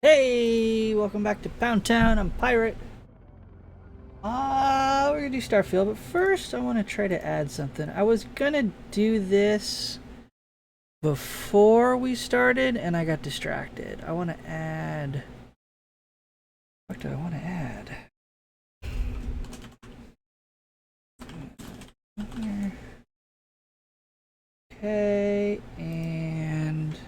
Hey, welcome back to Pound Town. I'm Pirate. We're gonna do Starfield, but first I want to try to add something. I was gonna do this before we started, and I got distracted. I want to add. What do I want to add? Okay, and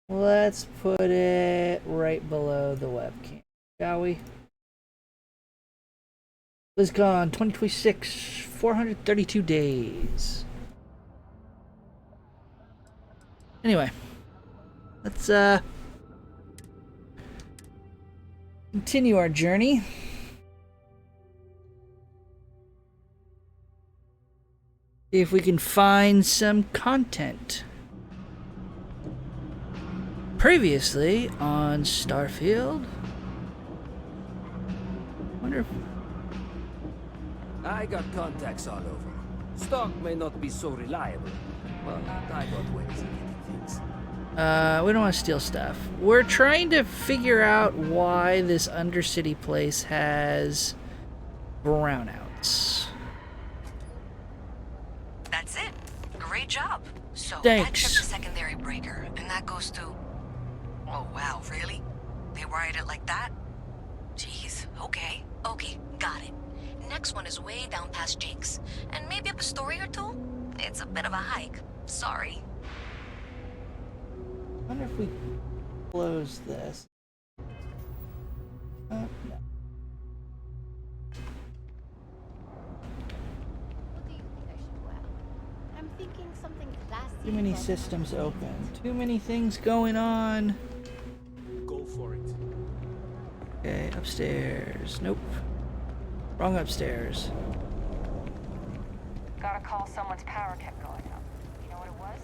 let's put it right below the webcam, shall we? BlizzCon 2026, 432 days. Anyway, let's continue our journey. See if we can find some content. Previously on Starfield. Wonder if... I got contacts all over. Stock may not be so reliable, but I got ways of getting things. We don't want to steal stuff. We're trying to figure out why this Undercity place has brownouts. That's it. Great job. So Thanks. that tripped a secondary breaker, and that goes to... Oh, wow, really? They wired it like that? Jeez, okay, got it. Next one is way down past Jake's, and maybe up a story or two? It's a bit of a hike. Sorry. I wonder if we close this. No. What do you think I should wear? I'm thinking something classy. Too many systems open. Too many things going on. Go for it. Okay, upstairs. Nope. Wrong upstairs. Got a call someone's power kept going up. You know what it was?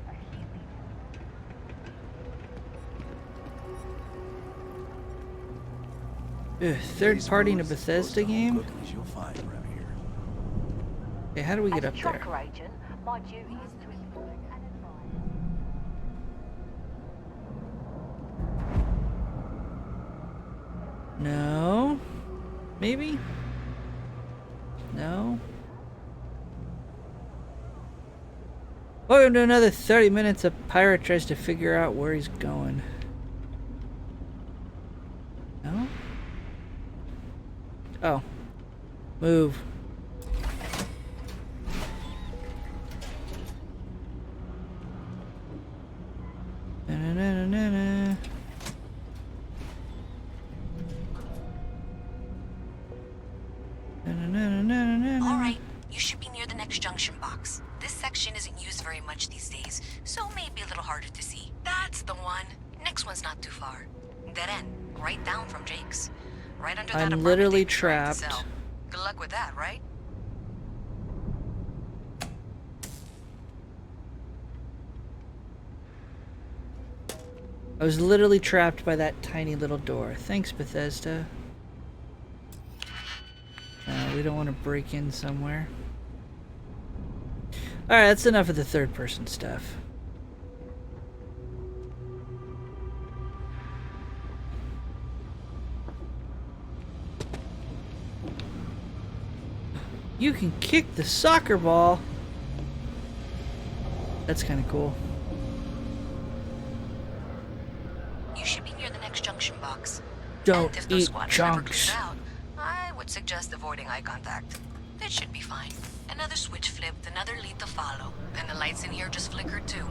A heat leak. Third party in a Bethesda game? You'll find around here. Okay, how do we get As up a there? tracker agent, my duty is to explore and advise. No? Maybe? No? Welcome to another 30 minutes. A pirate tries to figure out where he's going. No? Oh. Move. Na-na-na-na-na. Alright, you should be near the next junction box. This section isn't used very much these days, so maybe a little harder to see. That's the one. Next one's not too far. Dead end, right down from Jake's. Right under that I'm apartment literally they've been trying to trapped. sell. Good luck with that, right? I was literally trapped by that tiny little door. Thanks, Bethesda. We don't want to break in somewhere. Alright, that's enough of the third person stuff. You can kick the soccer ball. That's kind of cool. You should be near the next junction box. Don't And if those eat squatters ever chunks. cleared out, I would suggest avoiding eye contact. It should be fine. Another switch flipped, another lead to follow, and the lights in here just flickered too.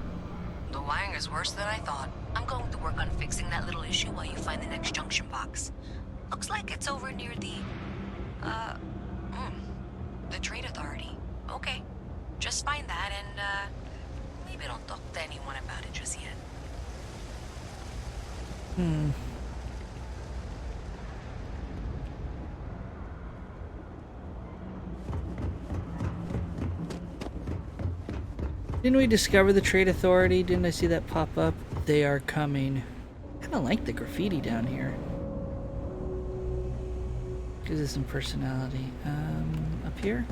The wiring is worse than I thought. I'm going to work on fixing that little issue while you find the next junction box. Looks like it's over near the trade authority. Okay. Just find that and, maybe don't talk to anyone about it just yet. Didn't we discover the trade authority? Didn't I see that pop up? They are coming. I kind of like the graffiti down here. Gives it some personality. Up here?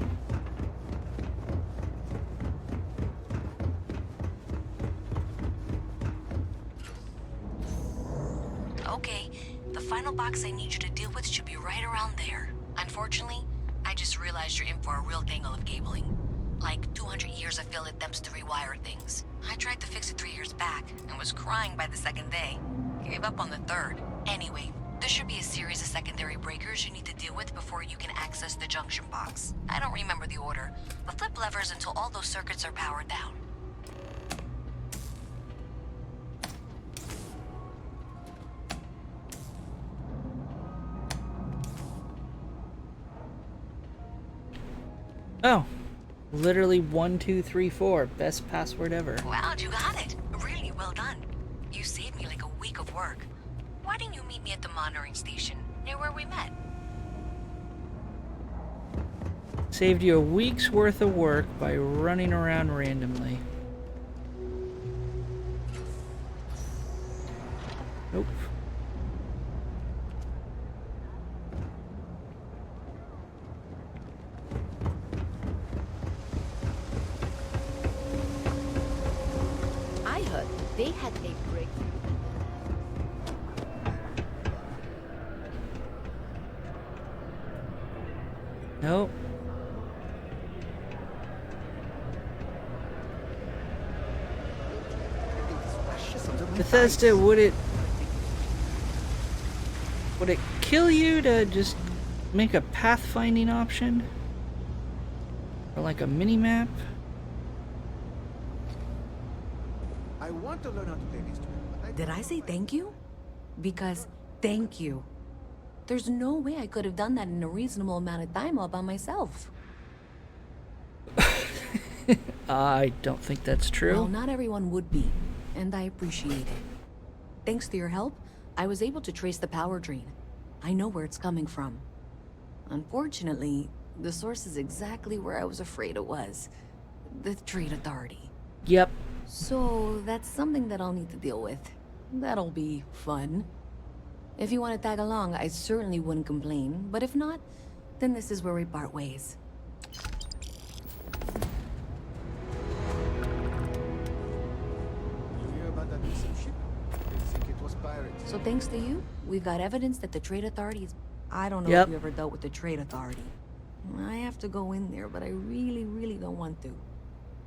Okay, the final box I need you to deal with should be right around there. Unfortunately, I just realized you're in for a real tangle of cabling. Like 200 years of field attempts to rewire things. I tried to fix it 3 years back and was crying by the second day. Gave up on the third. Anyway, there should be a series of secondary breakers you need to deal with before you can access the junction box. I don't remember the order, but flip levers until all those circuits are powered down. Oh. Literally 1, 2, 3, 4. Best password ever. Wow, you got it. Really well done. You saved me like a week of work. Why didn't you meet me at the monitoring station, near where we met? Saved you a week's worth of work by running around randomly. Nope. I heard they had a breakthrough. Nope. Bethesda, would it kill you to just make a pathfinding option? Or like a mini-map? I want to learn how to play this game, but I Did I say thank you? Because thank you. There's no way I could have done that in a reasonable amount of time all by myself. I don't think that's true. Well, not everyone would be, and I appreciate it. Thanks to your help, I was able to trace the power drain. I know where it's coming from. Unfortunately, the source is exactly where I was afraid it was. The Trade Authority. Yep. So that's something that I'll need to deal with. That'll be fun. If you want to tag along, I certainly wouldn't complain, but if not, then this is where we part ways. You hear about that missing ship? They think it was pirates. So thanks to you, we've got evidence that the Trade Authority is... I don't know Yep. if you ever dealt with the Trade Authority. I have to go in there, but I really, really don't want to.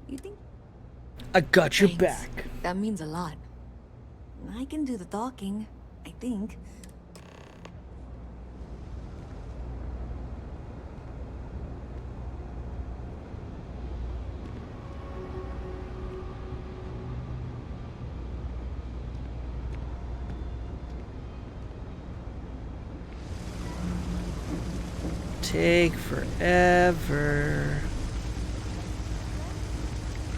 You think? I got your Thanks. back. That means a lot. I can do the talking, I think. Take forever.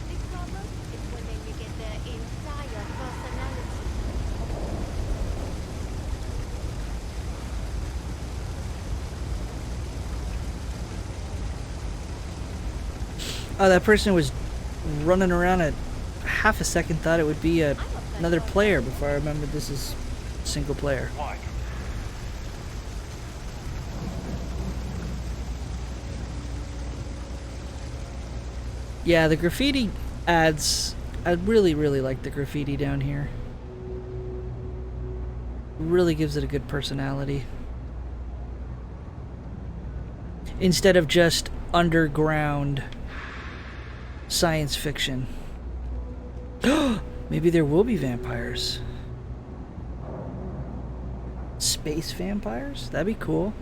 The problem is when they get their entire personality. Oh, that person was running around at half a second, thought it would be another player before I remembered this is single player. Yeah, the graffiti adds... I really, really like the graffiti down here. Really gives it a good personality. Instead of just underground science fiction. Maybe there will be vampires. Space vampires? That'd be cool.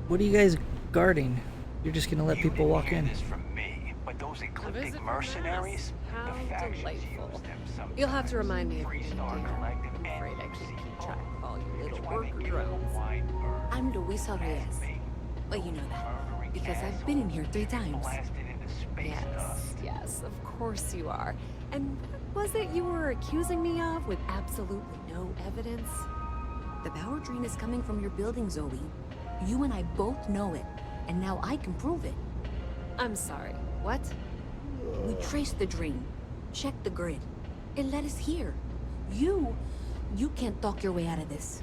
What are you guys guarding? You're just gonna let people walk in. This from me, but those ecliptic mercenaries, How the factions delightful. use them sometimes. You'll have to remind me of your Freestar name. Collective I'm and afraid I can't keep UC. track of all you It's little when they worker kill drones. wine bird, I'm Luisa Reyes. me, But you know that, murdering because I've assholes been in here 3 times. blasted into space Yes, dust. yes, of course you are. And was it you were accusing me of with absolutely no evidence? The power drain is coming from your building, Zoe. You and I both know it, and now I can prove it. I'm sorry, what? We traced the drain, checked the grid. It led us here. You can't talk your way out of this.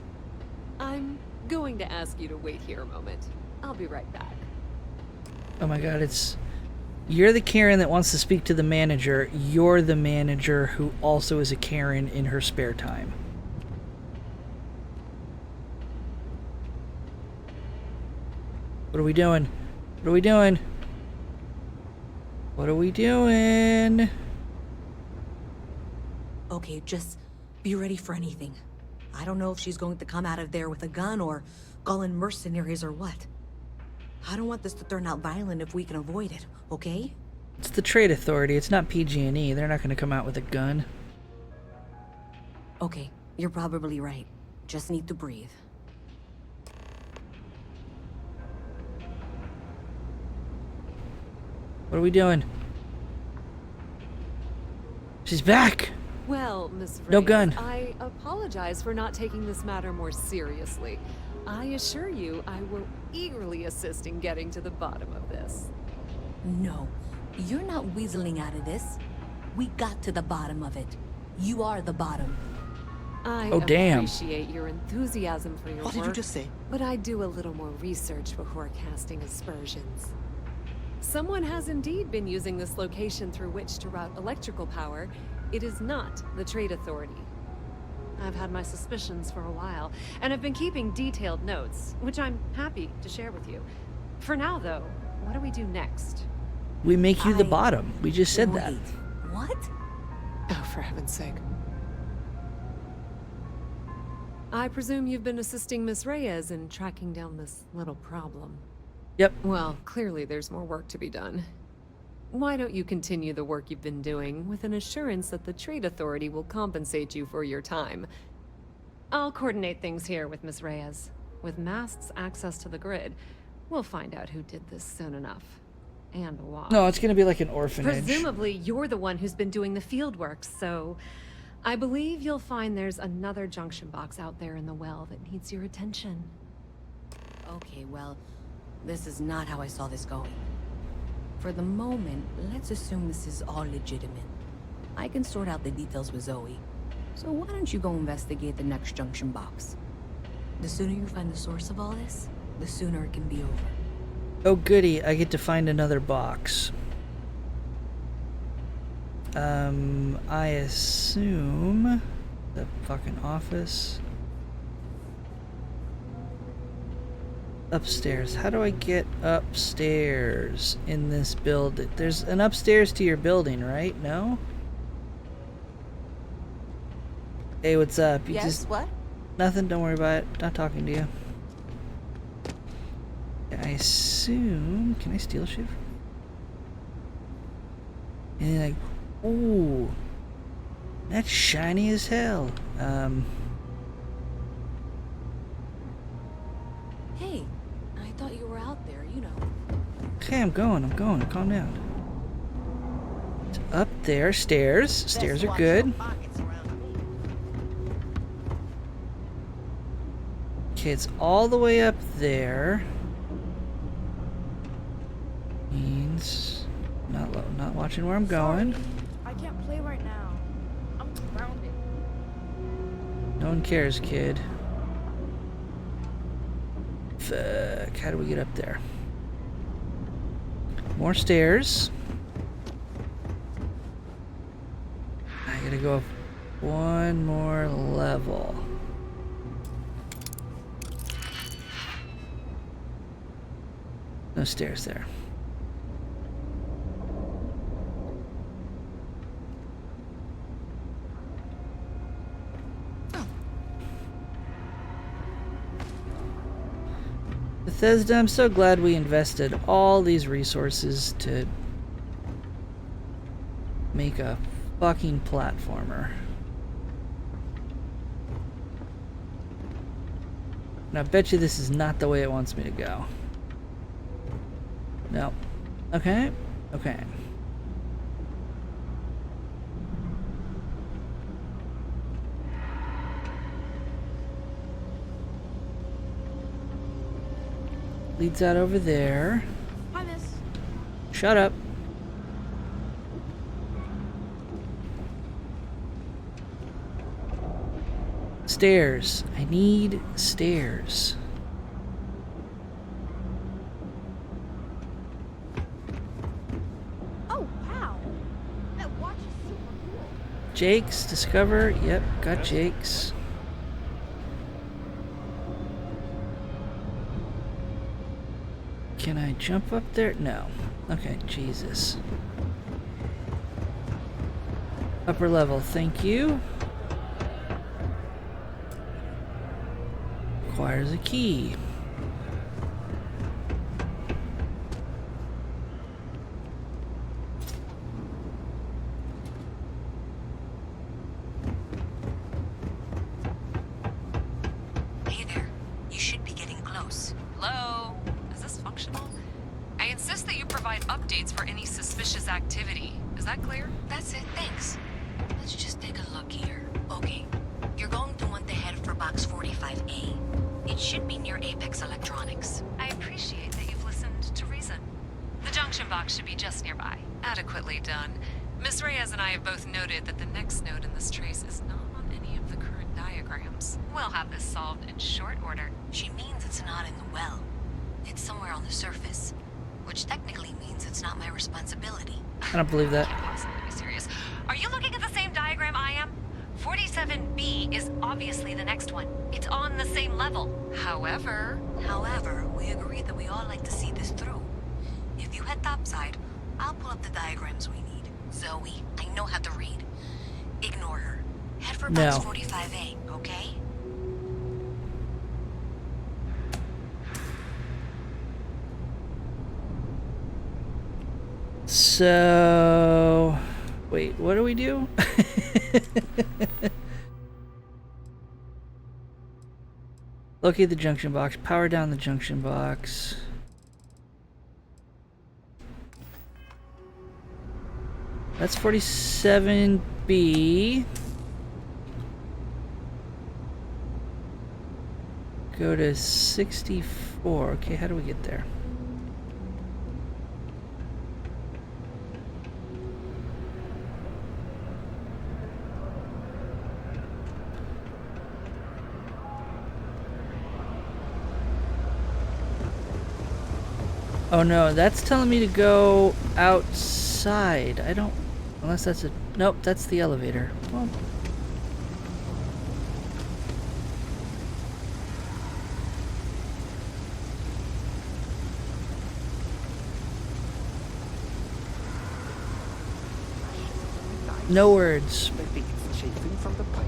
I'm going to ask you to wait here a moment. I'll be right back. Oh my god, you're the Karen that wants to speak to the manager. You're the manager who also is a Karen in her spare time. What are we doing? What are we doing? What are we doing? Okay, just be ready for anything. I don't know if she's going to come out of there with a gun or call in mercenaries or what. I don't want this to turn out violent if we can avoid it, okay? It's the Trade Authority. It's not PG&E. They're not going to come out with a gun. Okay, you're probably right. Just need to breathe. What are we doing? She's back! Well, Miss No Reyes, gun. I apologize for not taking this matter more seriously. I assure you, I will eagerly assist in getting to the bottom of this. No, you're not weaseling out of this. We got to the bottom of it. You are the bottom. I Oh, damn. appreciate your enthusiasm for your What work. did you just say? But I do a little more research before casting aspersions. Someone has indeed been using this location through which to route electrical power. It is not the Trade Authority. I've had my suspicions for a while, and have been keeping detailed notes, which I'm happy to share with you. For now, though, what do we do next? We make you the bottom. We just said that. Wait, what? Oh, for heaven's sake. I presume you've been assisting Miss Reyes in tracking down this little problem. Yep. Well, clearly there's more work to be done. Why don't you continue the work you've been doing with an assurance that the Trade Authority will compensate you for your time? I'll coordinate things here with Miss Reyes. With Mast's access to the grid, we'll find out who did this soon enough. And why. No, it's going to be like an orphanage. Presumably, you're the one who's been doing the field work, so I believe you'll find there's another junction box out there in the well that needs your attention. Okay, well, this is not how I saw this going. For the moment, let's assume this is all legitimate. I can sort out the details with Zoe. So why don't you go investigate the next junction box? The sooner you find the source of all this, the sooner it can be over. Oh goody, I get to find another box. I assume the fucking office. Upstairs. How do I get upstairs in this building? There's an upstairs to your building, right? No? Hey, what's up? You Yes, just what? nothing, don't worry about it. Not talking to you. I assume, can I steal shit? And then ooh, that's shiny as hell. Hey, I thought you were out there, you know. Okay, I'm going, calm down. It's up there, stairs. Stairs are good. Okay, it's all the way up there. Means not watching where I'm going. I can't play right now. I'm grounded. No one cares, kid. Fuck, how do we get up there? More stairs. I gotta go up one more level. No stairs there. Bethesda, I'm so glad we invested all these resources to make a fucking platformer. And I bet you this is not the way it wants me to go. No. Okay. Okay. leads out over there. Hi, miss. Shut up. Stairs. I need stairs. Oh, wow. That watch is super cool. Jake's, discover. Yep, got Jake's. Can I jump up there? No. Okay, Jesus. Upper level, thank you. Requires a key. Hey there. You should be getting close. Hello? Is this functional? I insist that you provide updates for any suspicious activity. Is that clear? That's it, thanks. Let's just take a look here. Okay, you're going to want to head for box 45A. It should be near Apex Electronics. I appreciate that you've listened to reason. The junction box should be just nearby. Adequately done. Miss Reyes and I have both noted that the next node in this trace is not on any of the current diagrams. We'll have this solved in short order. She means it's not in the well. It's somewhere on the surface, which technically means it's not my responsibility. I don't believe that. Can't possibly be serious. Are you looking at the same diagram I am? 47B is obviously the next one. It's on the same level. However, We agreed that we all like to see this through. If you head topside, I'll pull up the diagrams we need. Zoe, I know how to read. Ignore her. Head for box No. 45A, okay? So, wait, what do we do? Locate the junction box, power down the junction box. That's 47B. Go to 64. Okay, how do we get there? Oh no, that's telling me to go outside. I don't... Unless that's a... Nope, that's the elevator. Well... No words. Maybe it's chafing from the pipe.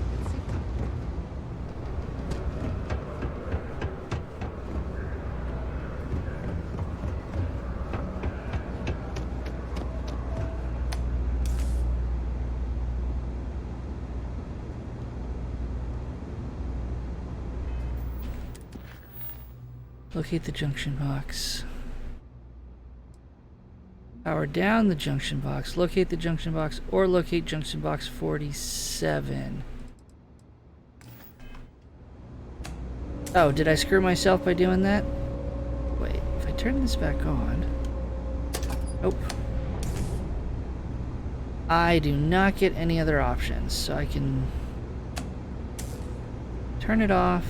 Locate the junction box. Power down the junction box. Locate the junction box or locate junction box 47. Oh, did I screw myself by doing that? Wait, if I turn this back on... Nope. I do not get any other options, so I can turn it off.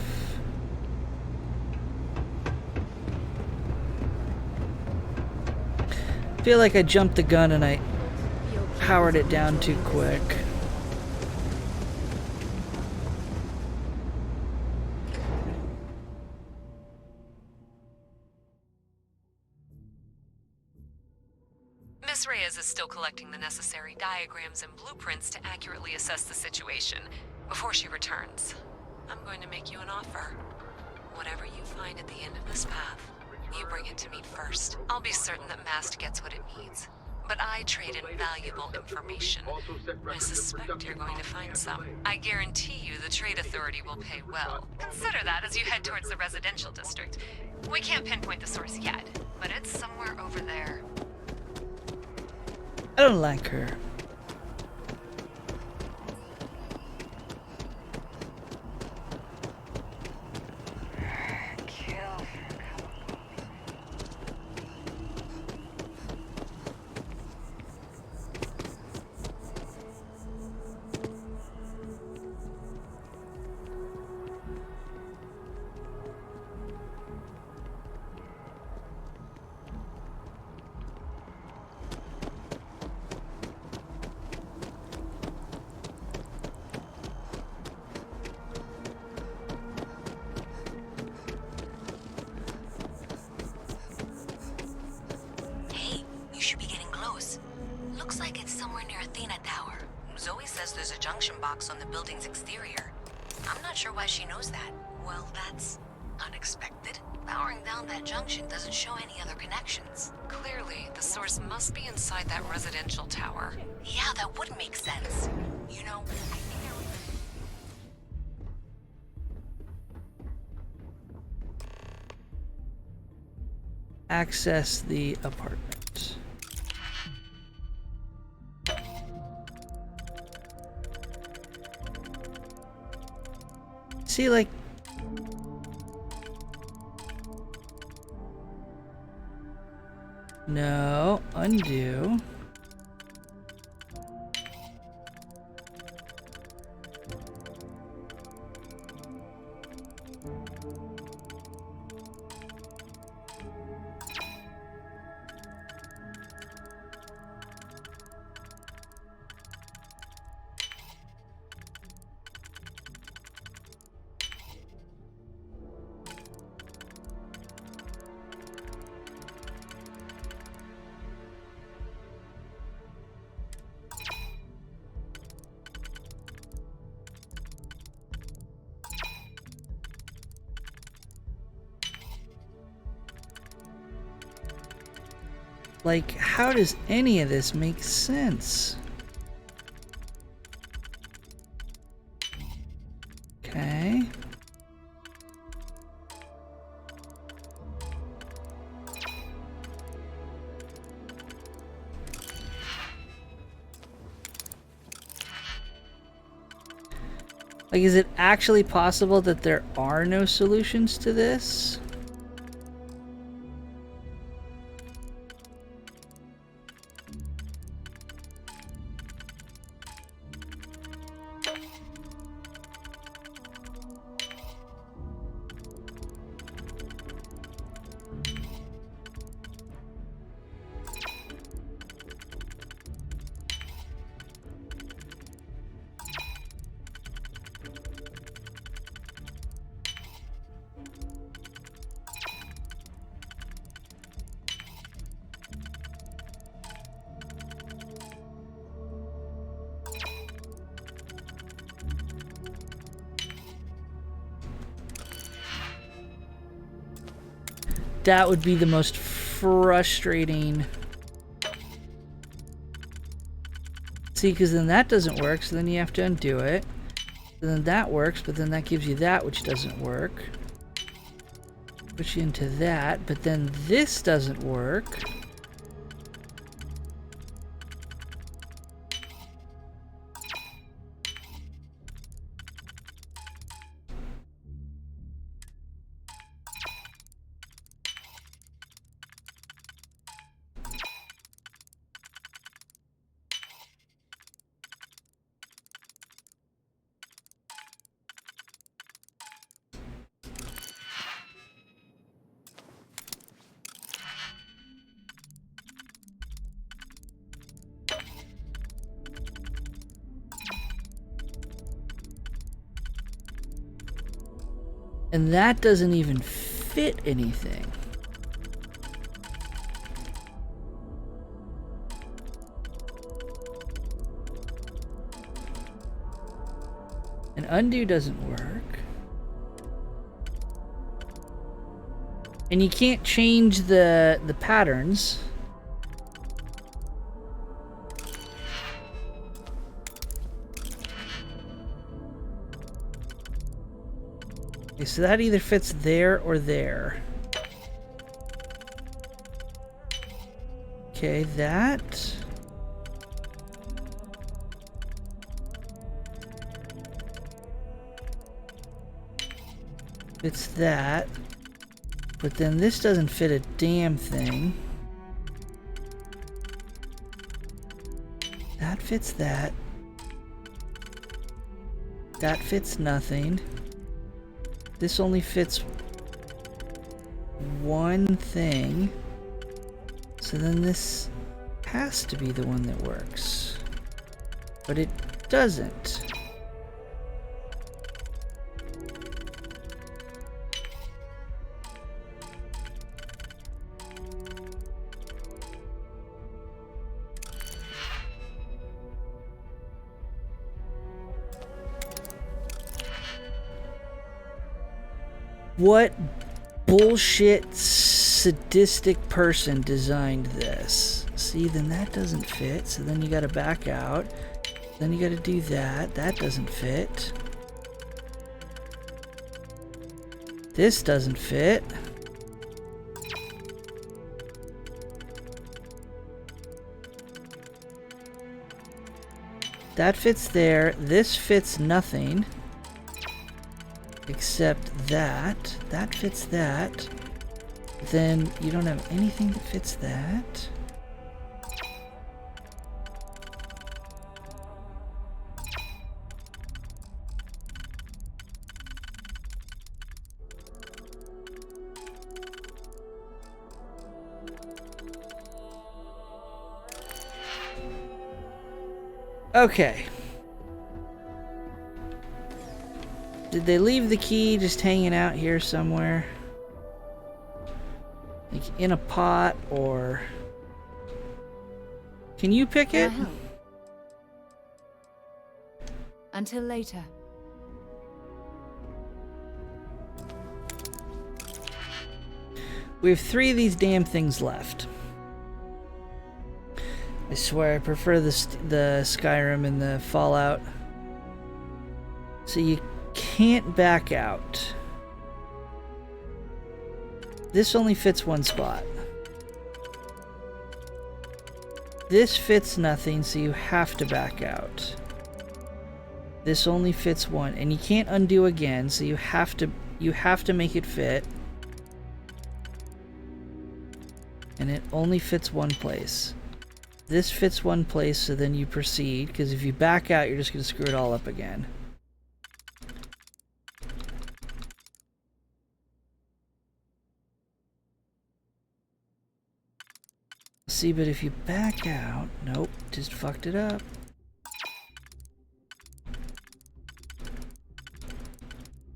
I feel like I jumped the gun and I powered it down too quick. Miss Reyes is still collecting the necessary diagrams and blueprints to accurately assess the situation. Before she returns, I'm going to make you an offer. Whatever you find at the end of this path, you bring it to me first. I'll be certain that Mast gets what it needs. But I trade in valuable information. I suspect you're going to find some. I guarantee you the Trade Authority will pay well. Consider that as you head towards the residential district. We can't pinpoint the source yet, but it's somewhere over there. I don't like her. junction box on the building's exterior. I'm not sure why she knows that. Well, that's unexpected. Powering down that junction doesn't show any other connections. Clearly, the source must be inside that residential tower. Yeah, that would make sense. You know, I think I remember. Access the apartment. See, like, no, undo. Like, how does any of this make sense? Okay. Like, is it actually possible that there are no solutions to this? That would be the most frustrating. See, because then that doesn't work, so then you have to undo it. And then that works, but then that gives you that, which doesn't work. Push you into that, but then this doesn't work. And that doesn't even fit anything. And undo doesn't work. And you can't change the patterns. Okay, so that either fits there or there. Okay, that. Fits that. But then this doesn't fit a damn thing. That fits that. That fits nothing. This only fits one thing. So then this has to be the one that works. But it doesn't. What bullshit sadistic person designed this? See, then that doesn't fit. So then you gotta back out. Then you gotta do that. That doesn't fit. This doesn't fit. That fits there. This fits nothing. Except that. That fits that. Then you don't have anything that fits that. Okay. Did they leave the key just hanging out here somewhere? Like in a pot, or... Can you pick it? Can I help? Until later. We have 3 of these damn things left. I swear I prefer the Skyrim and the Fallout. So you can't back out. This only fits one spot. This fits nothing, so you have to back out. This only fits one, and you can't undo again, so you have to make it fit. And it only fits one place. This fits one place, so then you proceed, because if you back out, you're just going to screw it all up again. See, but if you back out... Nope, just fucked it up.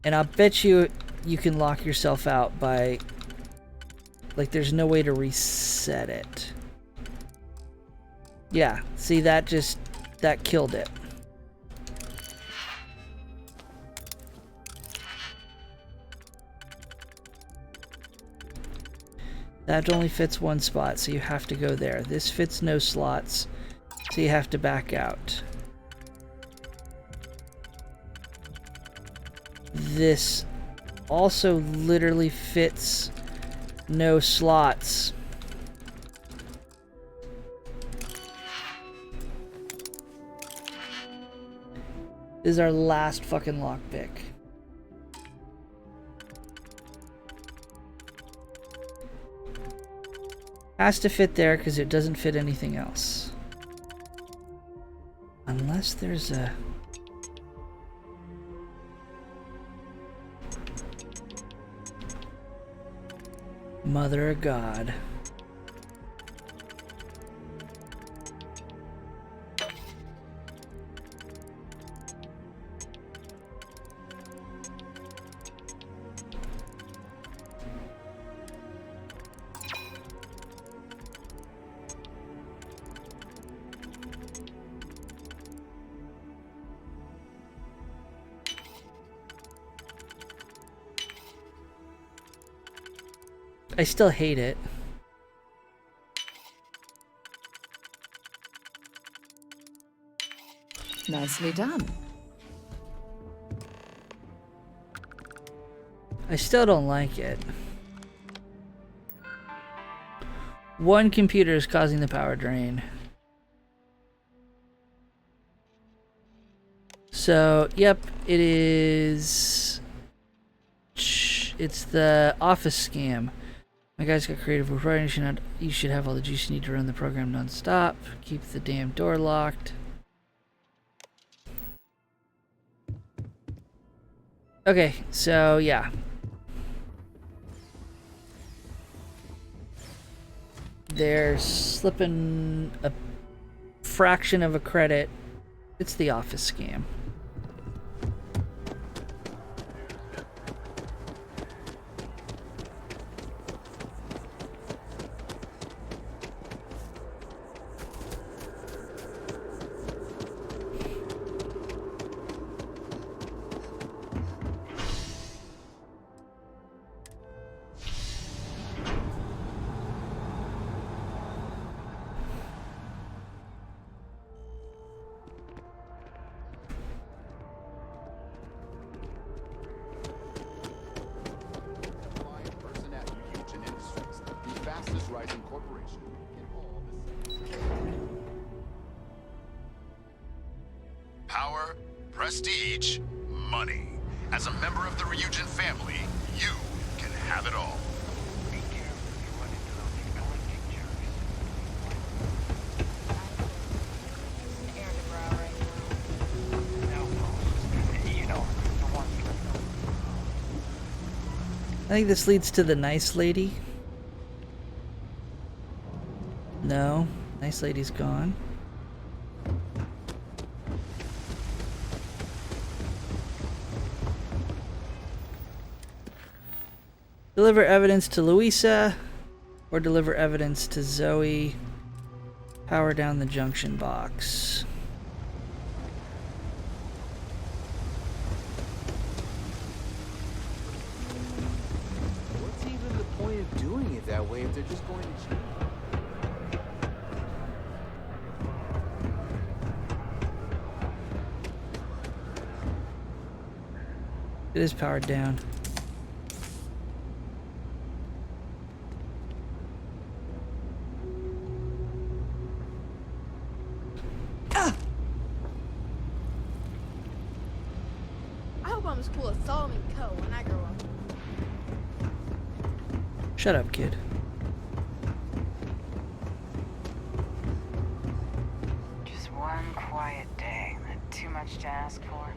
And I'll bet you can lock yourself out by... Like, there's no way to reset it. Yeah, see, that killed it. That only fits one spot, so you have to go there. This fits no slots, so you have to back out. This also literally fits no slots. This is our last fucking lockpick. Has to fit there because it doesn't fit anything else. Unless there's a... Mother of God. I still hate it. Nicely done. I still don't like it. One computer is causing the power drain. So, yep, it is... It's the office scam. My guys got creative with writing. You should have all the juice you need to run the program non-stop. Keep the damn door locked. Okay, so yeah. They're slipping a fraction of a credit. It's the office scam. prestige, money. As a member of the Ryujin family, you can have it all. Be careful if you run into those eclectic jerks. Outposts. You know, the ones with I think this leads to the nice lady. No, nice lady's gone. Deliver evidence to Louisa, or deliver evidence to Zoe. Power down the junction box. What's even the point of doing it that way if they're just going to jail? It is powered down. I hope I'm as cool as Solomon Coe when I grow up. Shut up, kid. Just one quiet day. Not too much to ask for.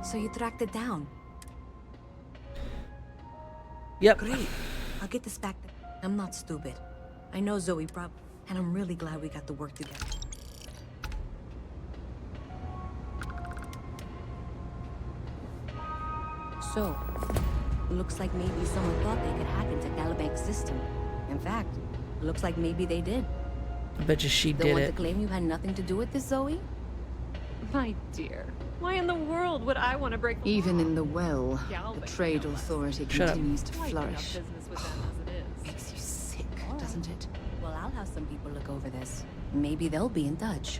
So you tracked it down. Yep. Great. I'll get this back. I'm not stupid. I know Zoe and I'm really glad we got to work together. So, looks like maybe someone thought they could hack into Calabanc's system. In fact, looks like maybe they did. I bet you she The did one it. to claim you had nothing to do with this, Zoe? My dear, why in the world would I want to break the Even law? in the well, the Galvin, trade no less. authority Shut up. continues to Quite enough flourish. business with them as it is. Makes you sick, doesn't it? Well, I'll have some people look over this. Maybe they'll be in touch.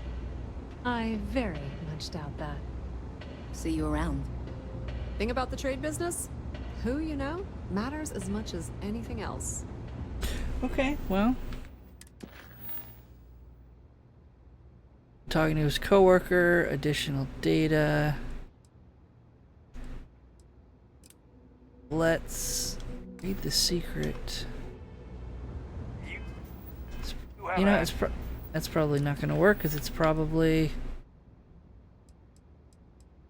I very much doubt that. See you around. Thing about the trade business? Who you know matters as much as anything else. Okay, well. Talking to his coworker, additional data. Let's read the secret. You know, that's probably not going to work because it's probably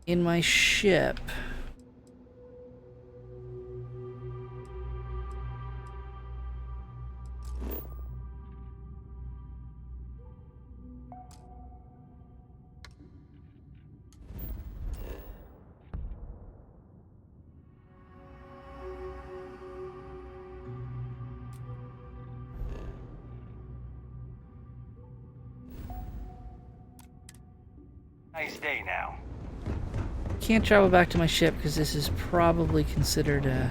in my ship. Nice day now. Can't travel back to my ship because this is probably considered a...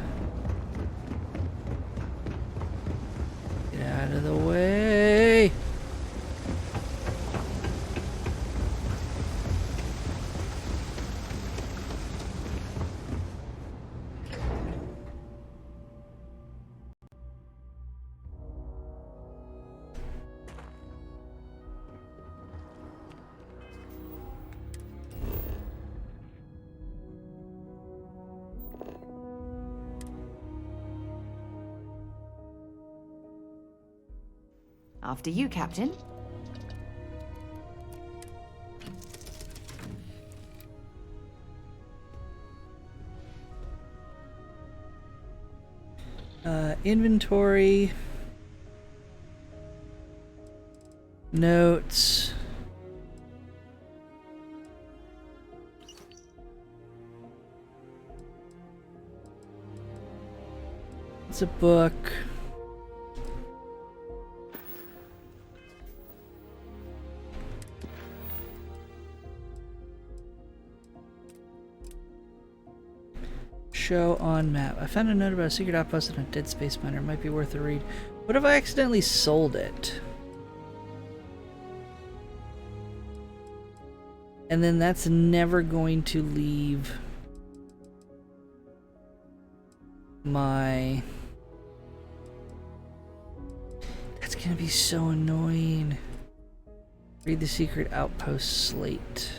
Get out of the way! After you, Captain. Inventory. Notes. It's a book. Show on map. I found a note about a secret outpost on a dead space miner. It might be worth a read. What if I accidentally sold it? And then that's never going to leave my... That's gonna be so annoying. Read the secret outpost slate.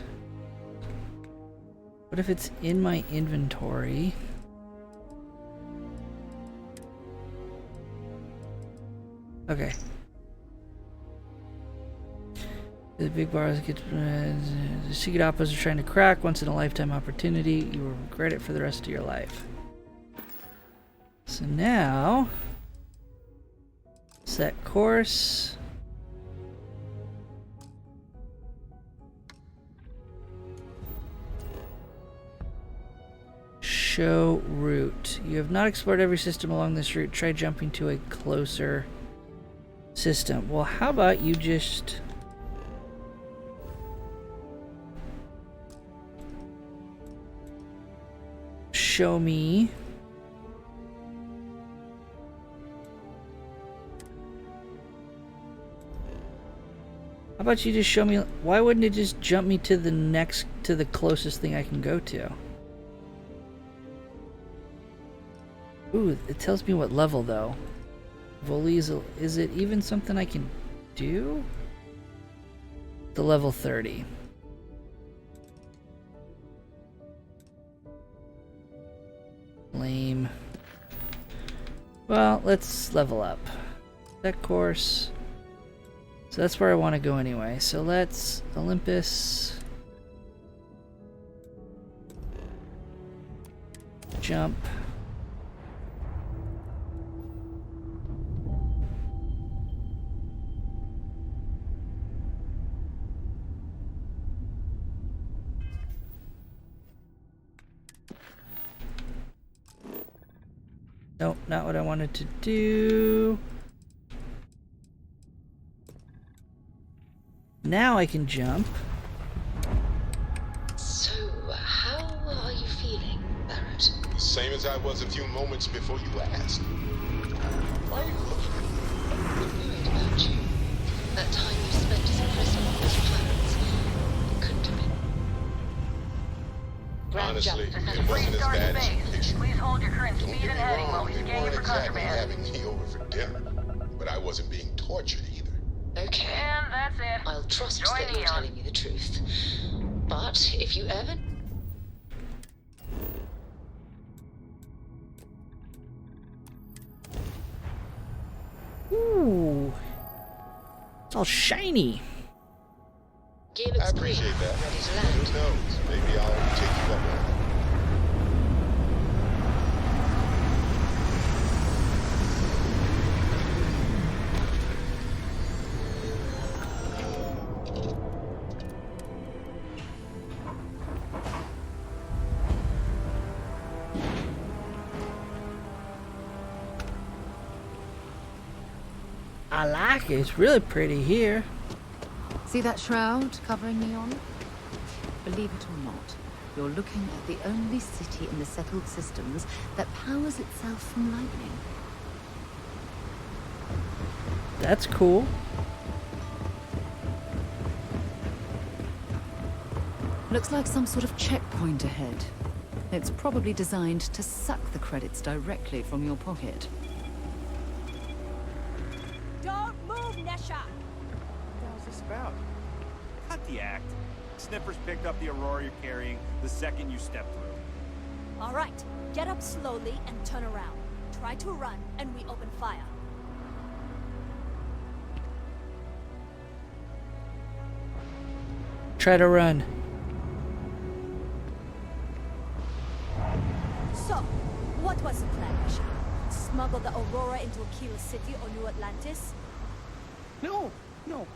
What if it's in my inventory? Okay. The big bars get the secret outposts are trying to crack. Once in a lifetime opportunity. You will regret it for the rest of your life. So now, set course. Show route. You have not explored every system along this route. Try jumping to a closer system. Well, how about you just show me how about you just show me, why wouldn't it just jump me to the closest thing I can go to? Ooh, it tells me what level though. VODs, is it even something I can do? The level 30. Lame. Well, let's level up. That course. So that's where I want to go anyway. So let's Olympus. Jump. Nope, not what I wanted to do. Now I can jump. So, how are you feeling, Barrett? Same as I was a few moments before you asked. Why are you looking? I'm worried about you. That time you spent as a prisoner with those pirates. It couldn't have been. Honestly, This is it wasn't as Freestart bad as you Space. pictured. Please hold your current Don't speed get and me heading while wrong, we they scan you weren't for exactly contraband. having me over for dinner, but I wasn't being tortured either. Okay. And that's it. I'll trust Join that you're Neon. telling me the truth. But if you ever... Ooh. It's all shiny. Gear I looks appreciate clear. that. Ready to land. Who knows? Maybe I'll take you up on it. I like it. It's really pretty here. See that shroud covering Neon? Believe it or not, you're looking at the only city in the settled systems that powers itself from lightning. That's cool. Looks like some sort of checkpoint ahead. It's probably designed to suck the credits directly from your pocket. Don't move, Nesha! What the hell's this about? Cut the act. Snippers picked up the Aurora you're carrying the second you stepped through. All right, get up slowly and turn around. Try to run, and we open fire. Try to run. So, what was the plan, Nesha? Smuggle the Aurora into Aquila City or New Atlantis? No,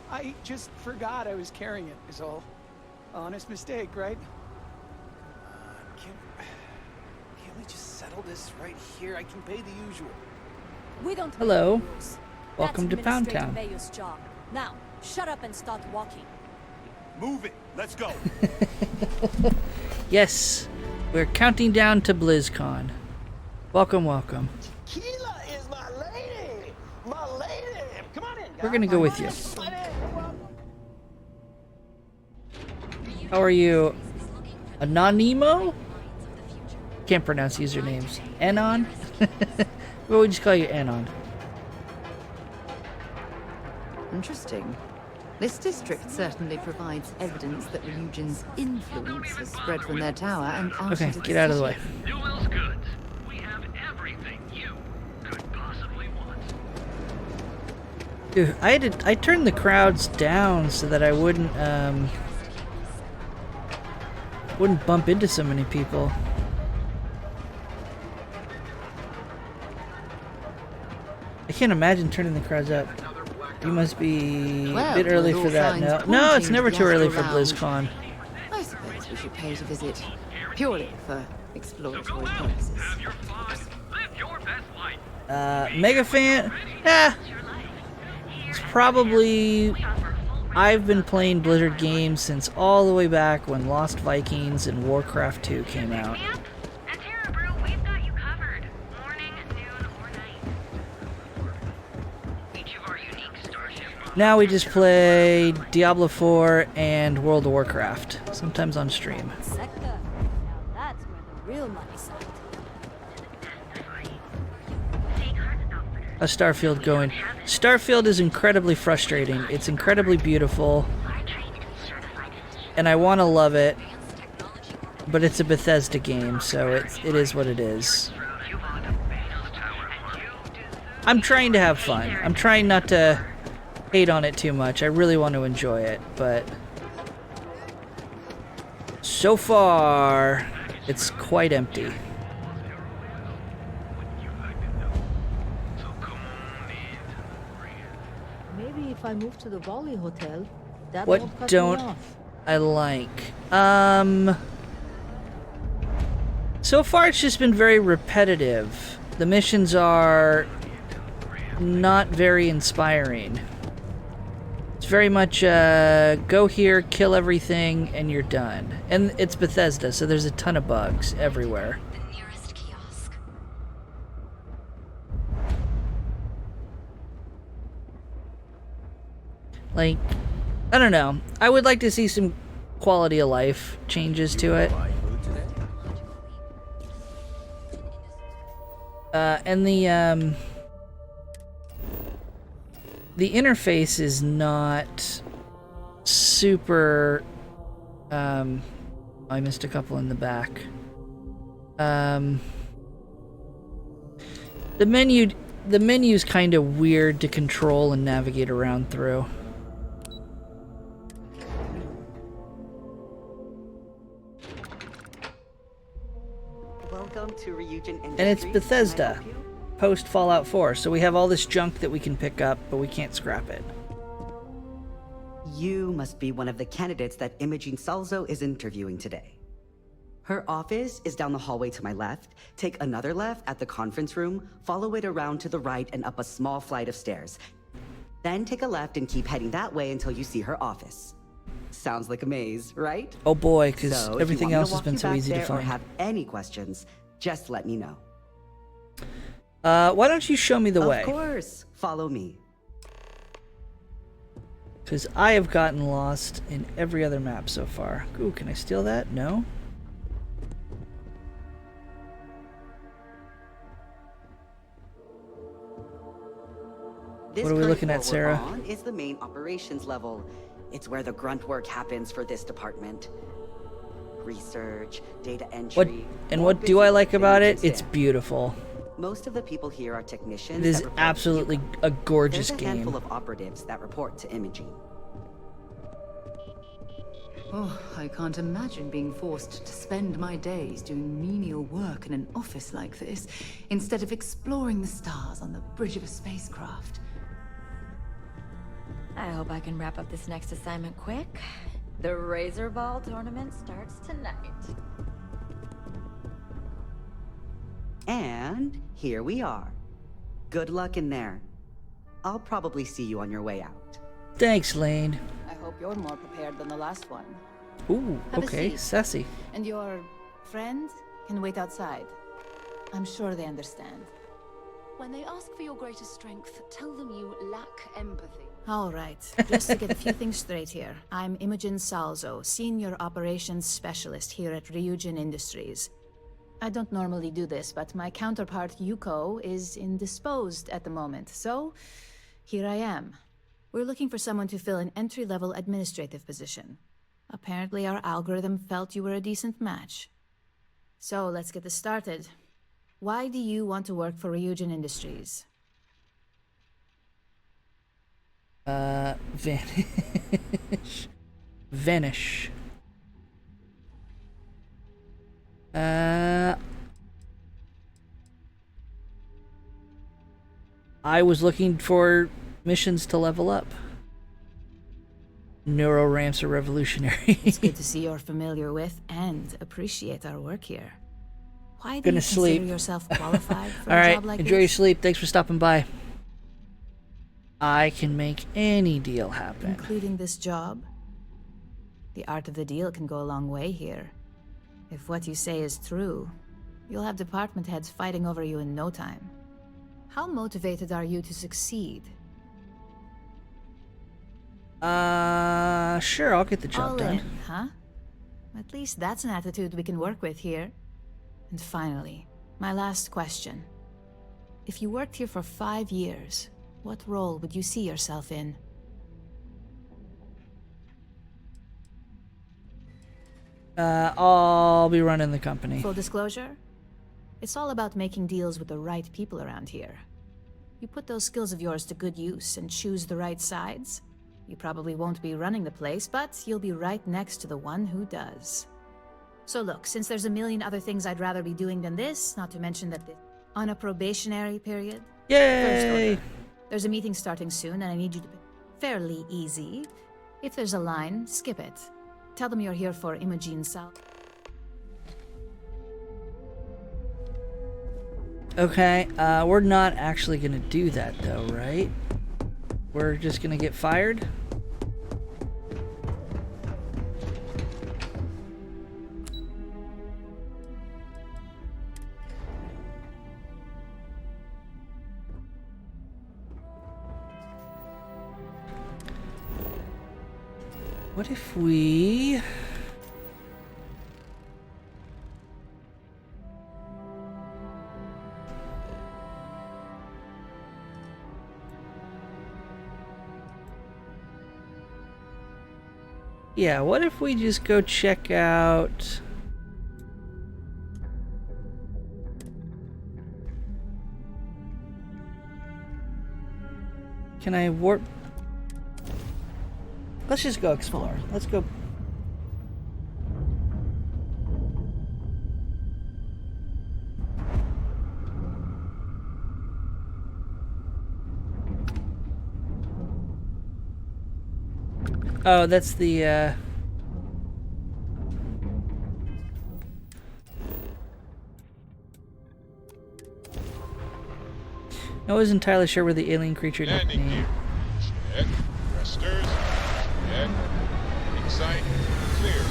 I just forgot I was carrying it, is all. Honest mistake, right? Can't we just settle this right here? I can pay the usual. We don't Hello. make the rules. Welcome That's to Pound Administrator Town. Mayor's job. Now, shut up and start walking. Move it. Let's go. Yes, we're counting down to BlizzCon. Welcome, welcome. Tequila is my lady! My lady! Come on in, We're gonna go with you. How are you? Anonimo? Can't pronounce usernames. Anon? We'll just call you Anon. Interesting. This district certainly provides evidence that Ryujin's influence has spread from their tower and out Okay, into the get out of the city. way. Newell's Goods. We have everything you could possibly want. Dude, I turned the crowds down so that I wouldn't bump into so many people. I can't imagine turning the crowds up. You must be a bit early for that now. No, it's never too early for BlizzCon. I suppose we should pay to visit, purely for exploratory purposes. Mega fan? It's probably... I've been playing Blizzard games since all the way back when Lost Vikings and Warcraft 2 came out. Now we just play Diablo 4 and World of Warcraft, sometimes on stream. Sector. Now that's where the real money's at. How's Starfield going? Starfield is incredibly frustrating. It's incredibly beautiful. And I want to love it. But it's a Bethesda game, so it is what it is. I'm trying to have fun. I'm trying not to hate on it too much. I really want to enjoy it, but so far it's quite empty. Maybe if I move to the Volley Hotel, that What won't cut don't me off. I like? So far it's just been very repetitive. The missions are not very inspiring. It's very much go here, kill everything, and you're done. And it's Bethesda, so there's a ton of bugs everywhere. Like, I don't know. I would like to see some quality of life changes to it. And the interface is not super... I missed a couple in the back. The menu's kind of weird to control and navigate around through. Welcome to Ryujin Industries. And it's Bethesda, post Fallout 4, so we have all this junk that we can pick up, but we can't scrap it. You must be one of the candidates that Imogene Salzo is interviewing today. Her office is down the hallway to my left. Take another left at the conference room, follow it around to the right and up a small flight of stairs. Then take a left and keep heading that way until you see her office. Sounds like a maze, right? Oh boy, because So everything else has been so easy to Or find. have any questions, just let me know. Why don't you show me the way? Of course, follow me. Because I have gotten lost in every other map so far. Ooh, can I steal that? No? What are we looking at, Sarah? On is the main operations level. It's where the grunt work happens for this department. Research, data entry. What do I like about it? It's beautiful. Most of the people here are technicians. It is absolutely a gorgeous There's a game. handful of operatives that report to Imogene. Oh, I can't imagine being forced to spend my days doing menial work in an office like this, instead of exploring the stars on the bridge of a spacecraft. I hope I can wrap up this next assignment quick. The Razor Ball tournament starts tonight. And here we are. Good luck in there. I'll probably see you on your way out. Thanks, Lane. I hope you're more prepared than the last one. Ooh, Have a okay, seat. sassy. And your friend can wait outside. I'm sure they understand. When they ask for your greatest strength, tell them you lack empathy. All right, just to get a few things straight here. I'm Imogen Salzo, Senior Operations Specialist here at Ryujin Industries. I don't normally do this, but my counterpart Yuko is indisposed at the moment, so here I am. We're looking for someone to fill an entry-level administrative position. Apparently our algorithm felt you were a decent match. So let's get this started. Why do you want to work for Ryujin Industries? Vanish. Vanish. I was looking for missions to level up. Neuro ramps are revolutionary. It's good to see you're familiar with and appreciate our work here. Why do Gonna you sleep. consider yourself qualified for All a right, job like enjoy your this? sleep. Thanks for stopping by. I can make any deal happen. Including this job? The art of the deal can go a long way here. If what you say is true, you'll have department heads fighting over you in no time. How motivated are you to succeed? Sure, I'll get the job All done. in, huh? At least that's an attitude we can work with here. And finally, my last question. If you worked here for 5 years, what role would you see yourself in? I'll be running the company. Full disclosure? It's all about making deals with the right people around here. You put those skills of yours to good use and choose the right sides, you probably won't be running the place, but you'll be right next to the one who does. So look, since there's a million other things I'd rather be doing than this, not to mention that on a probationary period. First Yay! order. There's a meeting starting soon and I need you to be fairly easy. If there's a line, skip it. Tell them you're here for Imogen Sal. Okay, we're not actually gonna do that though, right? We're just gonna get fired? What if we... Yeah, what if we just go check out... Can I warp... Let's just go explore. Let's go... Oh, that's the, I wasn't entirely sure where the alien creature Landing name. gear. Check. Thrusters. Check. Insight. Clear.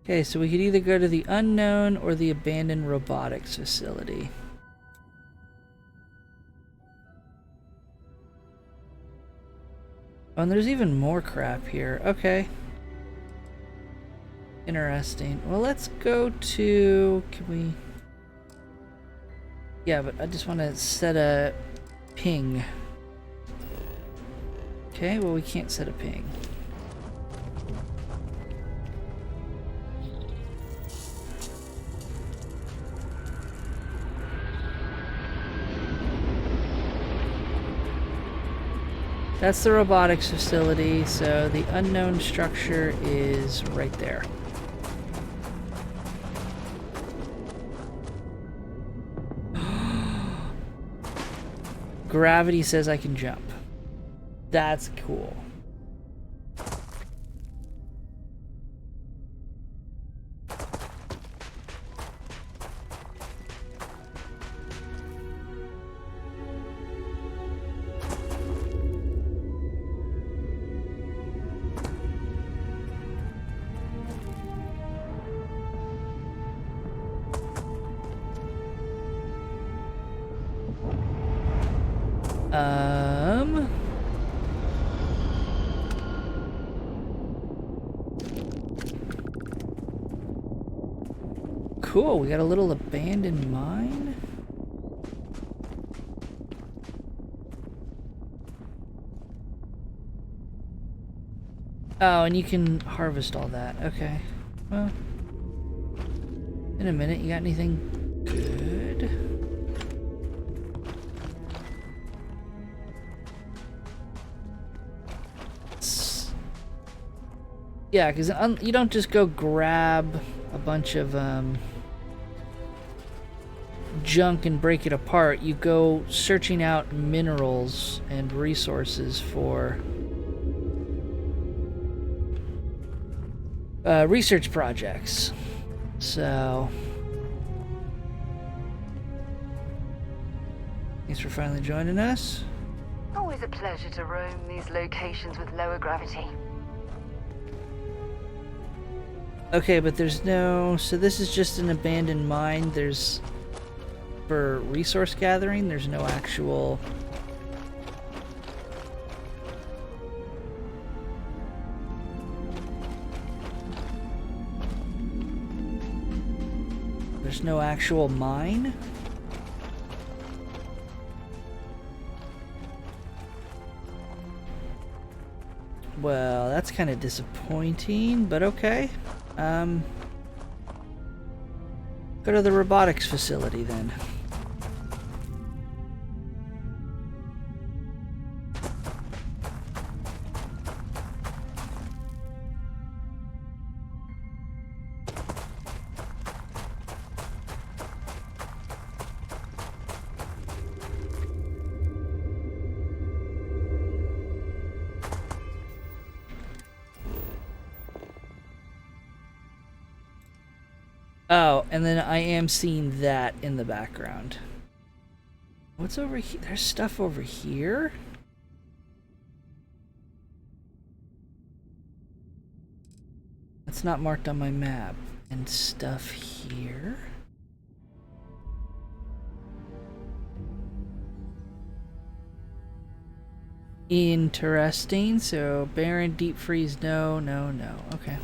Okay, so we could either go to the unknown or the abandoned robotics facility. Oh, and there's even more crap here. Okay. Interesting. Well, let's go to... Can we... Yeah, but I just want to set a ping. Okay, well, we can't set a ping. That's the robotics facility, so the unknown structure is right there. Gravity says I can jump. That's cool. Cool, we got a little abandoned mine. Oh, and you can harvest all that. Okay. Well, in a minute, you got anything good? Yeah, because you don't just go grab a bunch of junk and break it apart. You go searching out minerals and resources for research projects. So, thanks for finally joining us. Always a pleasure to roam these locations with lower gravity. Okay, but there's no... So this is just an abandoned mine. There's... For resource gathering, there's no actual... There's no actual mine? Well, that's kind of disappointing, but okay. Go to the robotics facility then. Oh, and then I am seeing that in the background. What's over here? There's stuff over here? That's not marked on my map. And stuff here? Interesting. So, barren, deep freeze, no, no, no. Okay.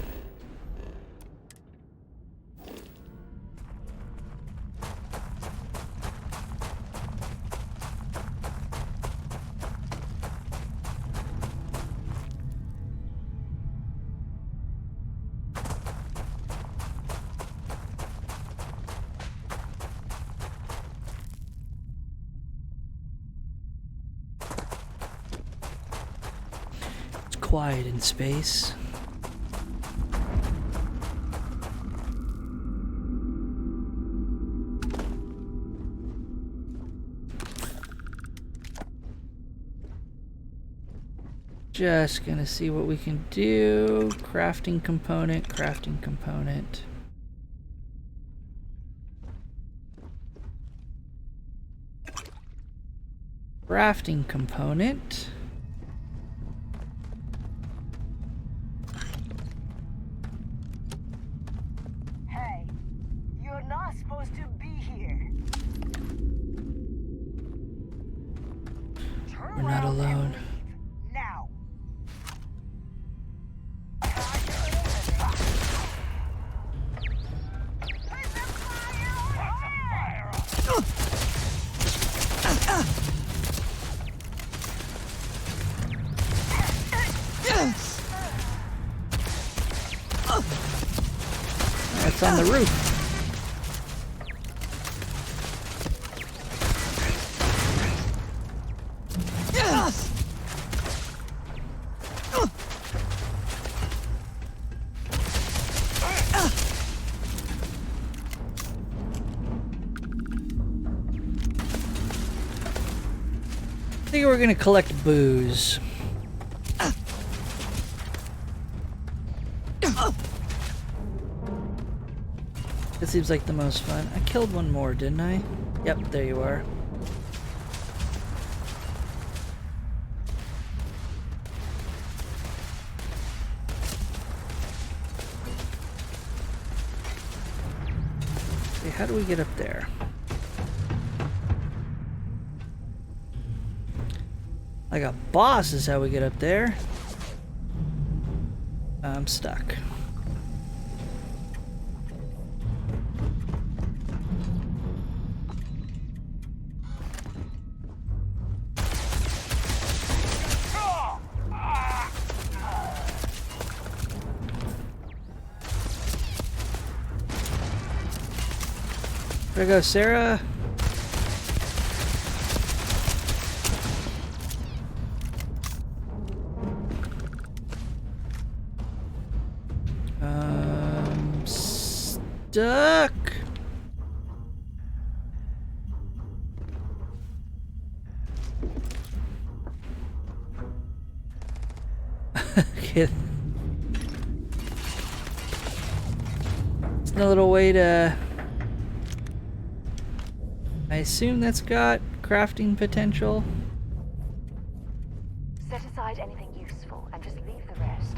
Quiet in space. Just gonna see what we can do. Crafting component, crafting component. Crafting component. We're not alone. Now. That's on the roof. I think we're gonna collect booze. It seems like the most fun. I killed one more, didn't I? Yep, there you are. Okay, how do we get up there? Like a boss is how we get up there. I'm stuck. There goes Sarah. Stuck. Okay. There's no little way to... I assume that's got crafting potential. Set aside anything useful and just leave the rest.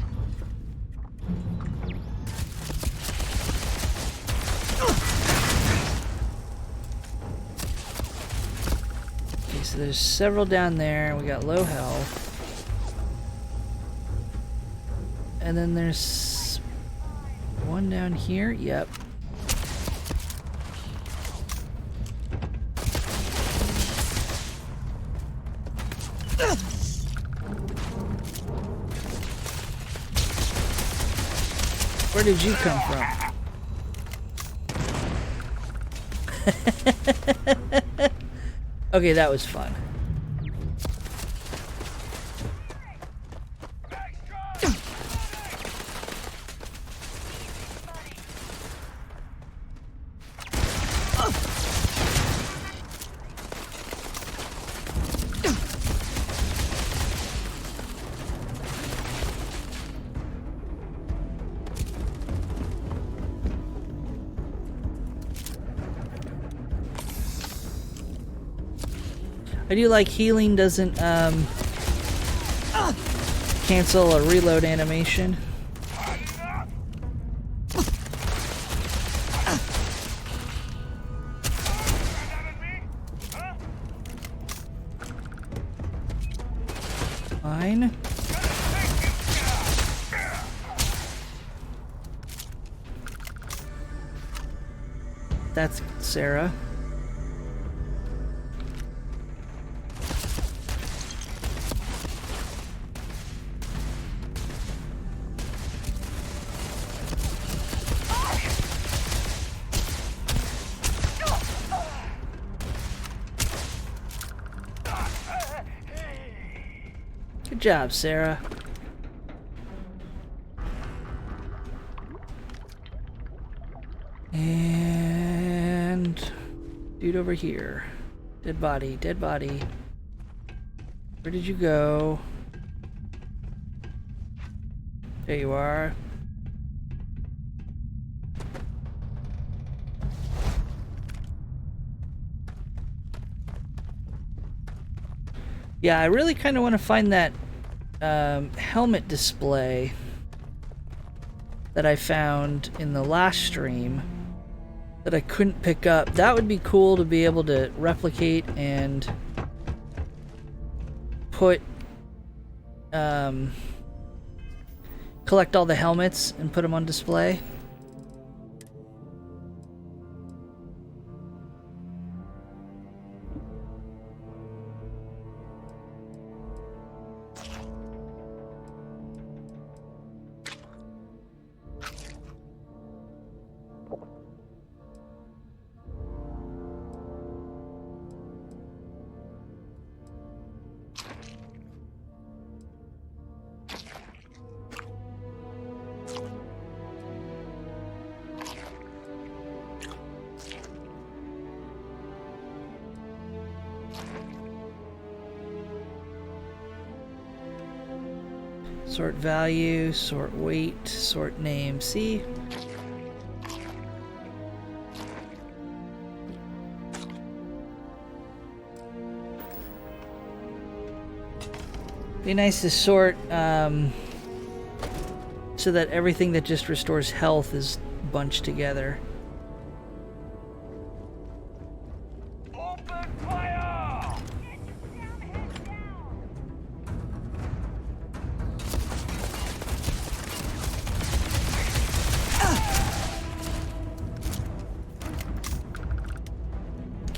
Okay, so there's several down there. We got low health. And then there's one down here. Yep. Where did you come from? Okay, that was fun. I do like healing doesn't cancel a reload animation. Fine. That's Sarah. Good job, Sarah. And dude over here. Dead body, dead body. Where did you go? There you are. Yeah, I really kind of want to find that helmet display that I found in the last stream that I couldn't pick up. That would be cool to be able to replicate and put collect all the helmets and put them on display. Sort value, sort weight, sort name. See? Be nice to sort so that everything that just restores health is bunched together.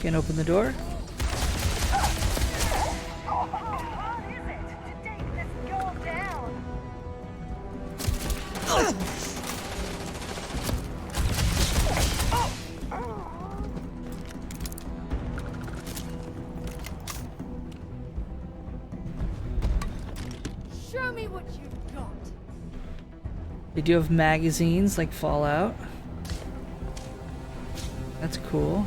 Can't open the door. Show me what you got. They do have magazines like Fallout. That's cool.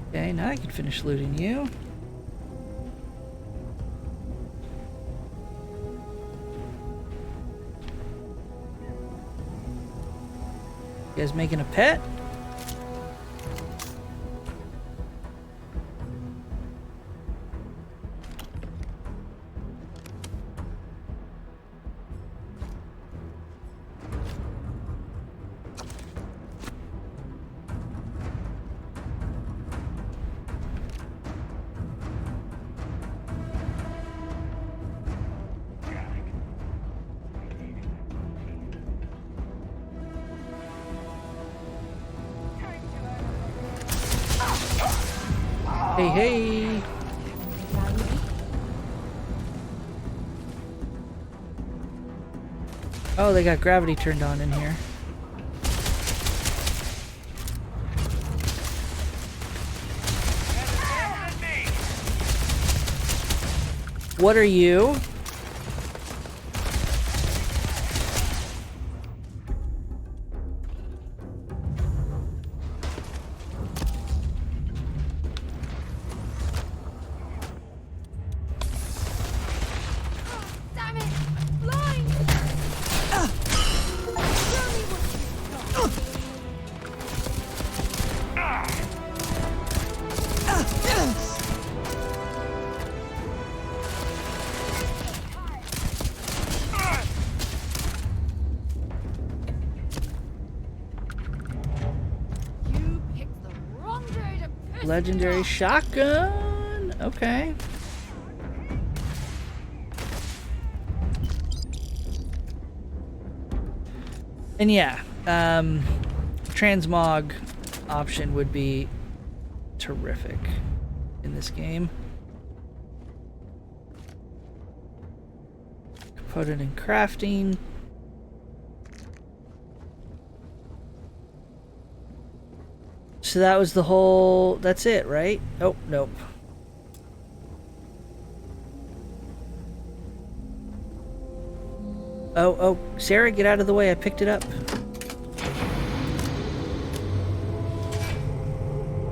Okay, now I can finish looting you. You guys making a pet? Hey, hey! Oh, they got gravity turned on in here. What are you? Damn it! Blind! Show me what you You picked the wrong day to piss me Legendary off. shotgun. Okay. And yeah, transmog option would be terrific in this game. Component and crafting. So that was the whole, that's it, right? Oh, nope. Oh, Sarah, get out of the way. I picked it up.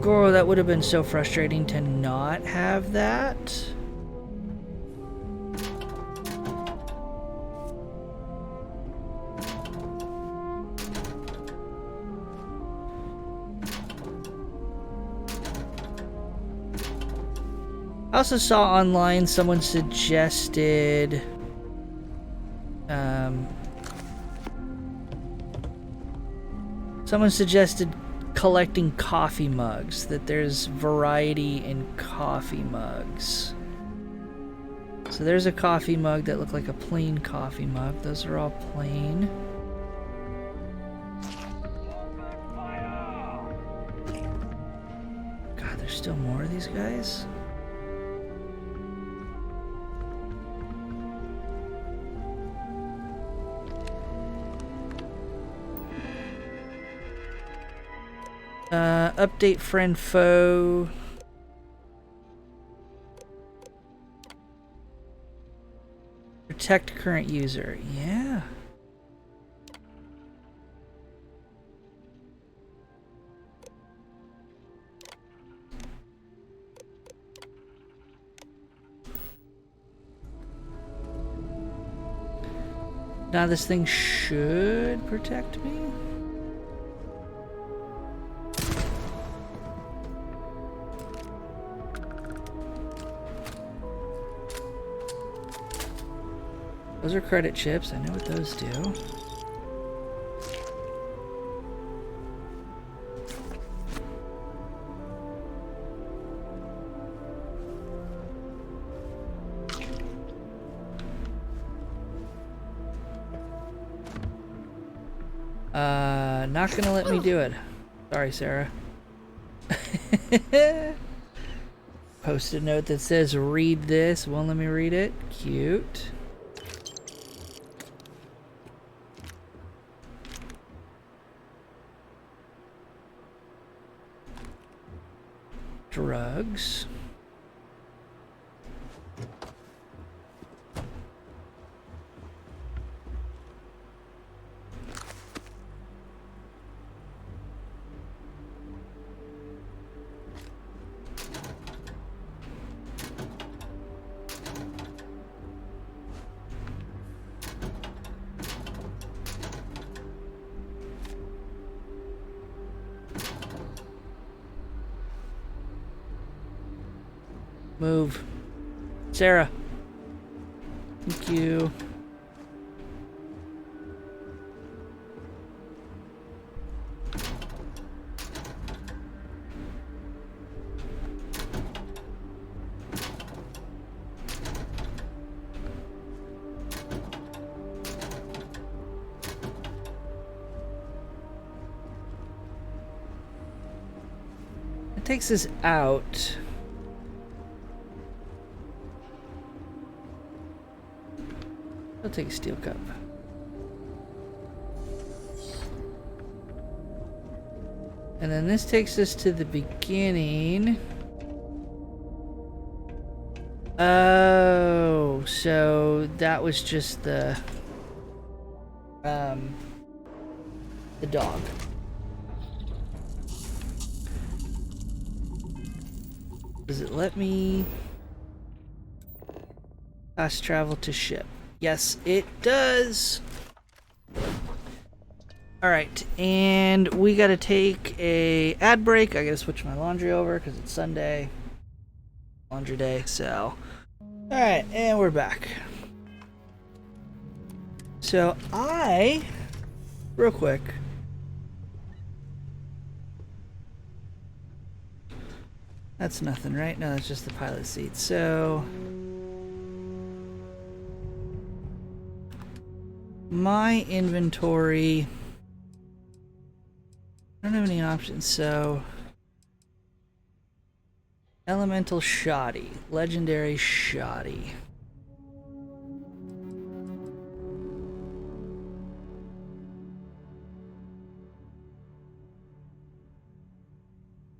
Goro, that would have been so frustrating to not have that. I also saw online someone suggested collecting coffee mugs, that there's variety in coffee mugs. So there's a coffee mug that looked like a plain coffee mug. Those are all plain. God, there's still more of these guys? Update friend foe. Protect current user. Yeah. Now this thing should protect me. Those are credit chips. I know what those do. Not gonna let me do it. Sorry, Sarah. Post-it note that says read this. Won't let me read it. Cute. Drugs. Move. Sarah. Thank you. It takes us out. I'll take a steel cup. And then this takes us to the beginning. Oh, so that was just the dog. Does it let me fast travel to ship? Yes, it does. Alright, and we gotta take a ad break. I gotta switch my laundry over because it's Sunday. Laundry day, so. Alright, and we're back. So real quick. That's nothing, right? No, that's just the pilot seat. So my inventory, I don't have any options, so elemental shoddy, legendary shoddy.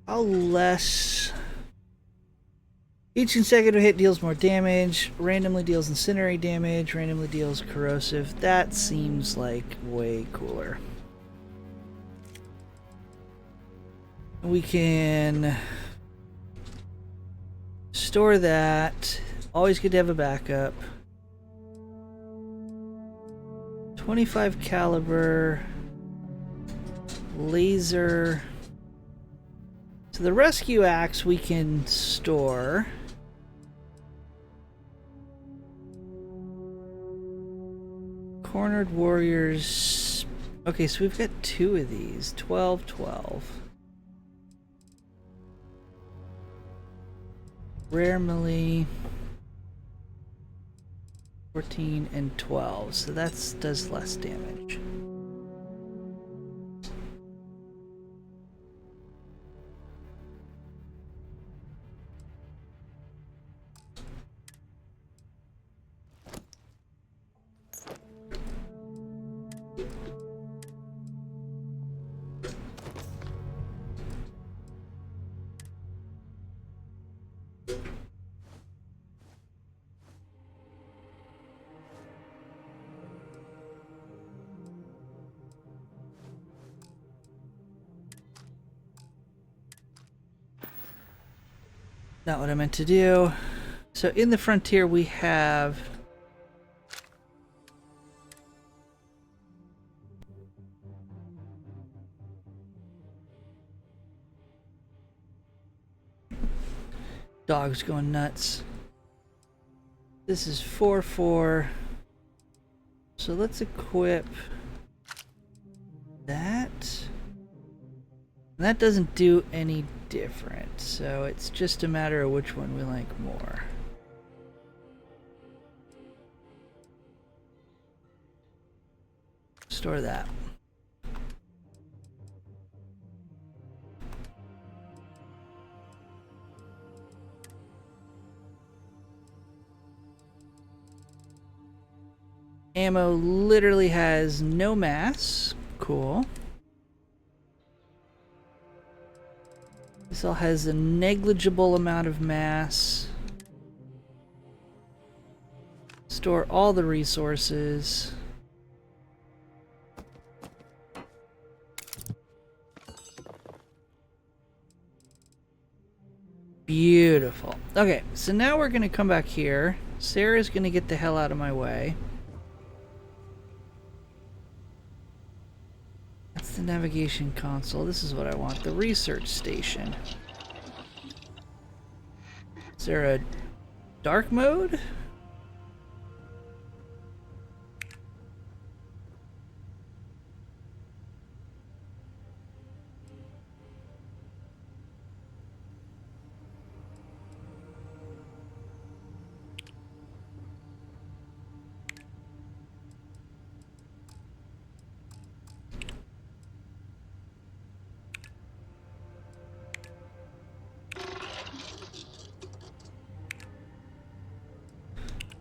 How less? Each consecutive hit deals more damage, randomly deals incendiary damage, randomly deals corrosive. That seems like way cooler. We can store that. Always good to have a backup. 25 caliber laser. So the rescue axe we can store. Cornered warriors. Okay, so we've got 2 of these. 12, 12. Rare melee. 14 and 12. So that does less damage. Not what I meant to do. So in the frontier we have dogs going nuts. This is 4-4. So let's equip that. That doesn't do any different, so it's just a matter of which one we like more. Store that. Ammo literally has no mass. Cool. This all has a negligible amount of mass. Store all the resources. Beautiful. Okay, so now we're gonna come back here. Sarah's gonna get the hell out of my way. That's the navigation console. This is what I want. The research station. Is there a dark mode?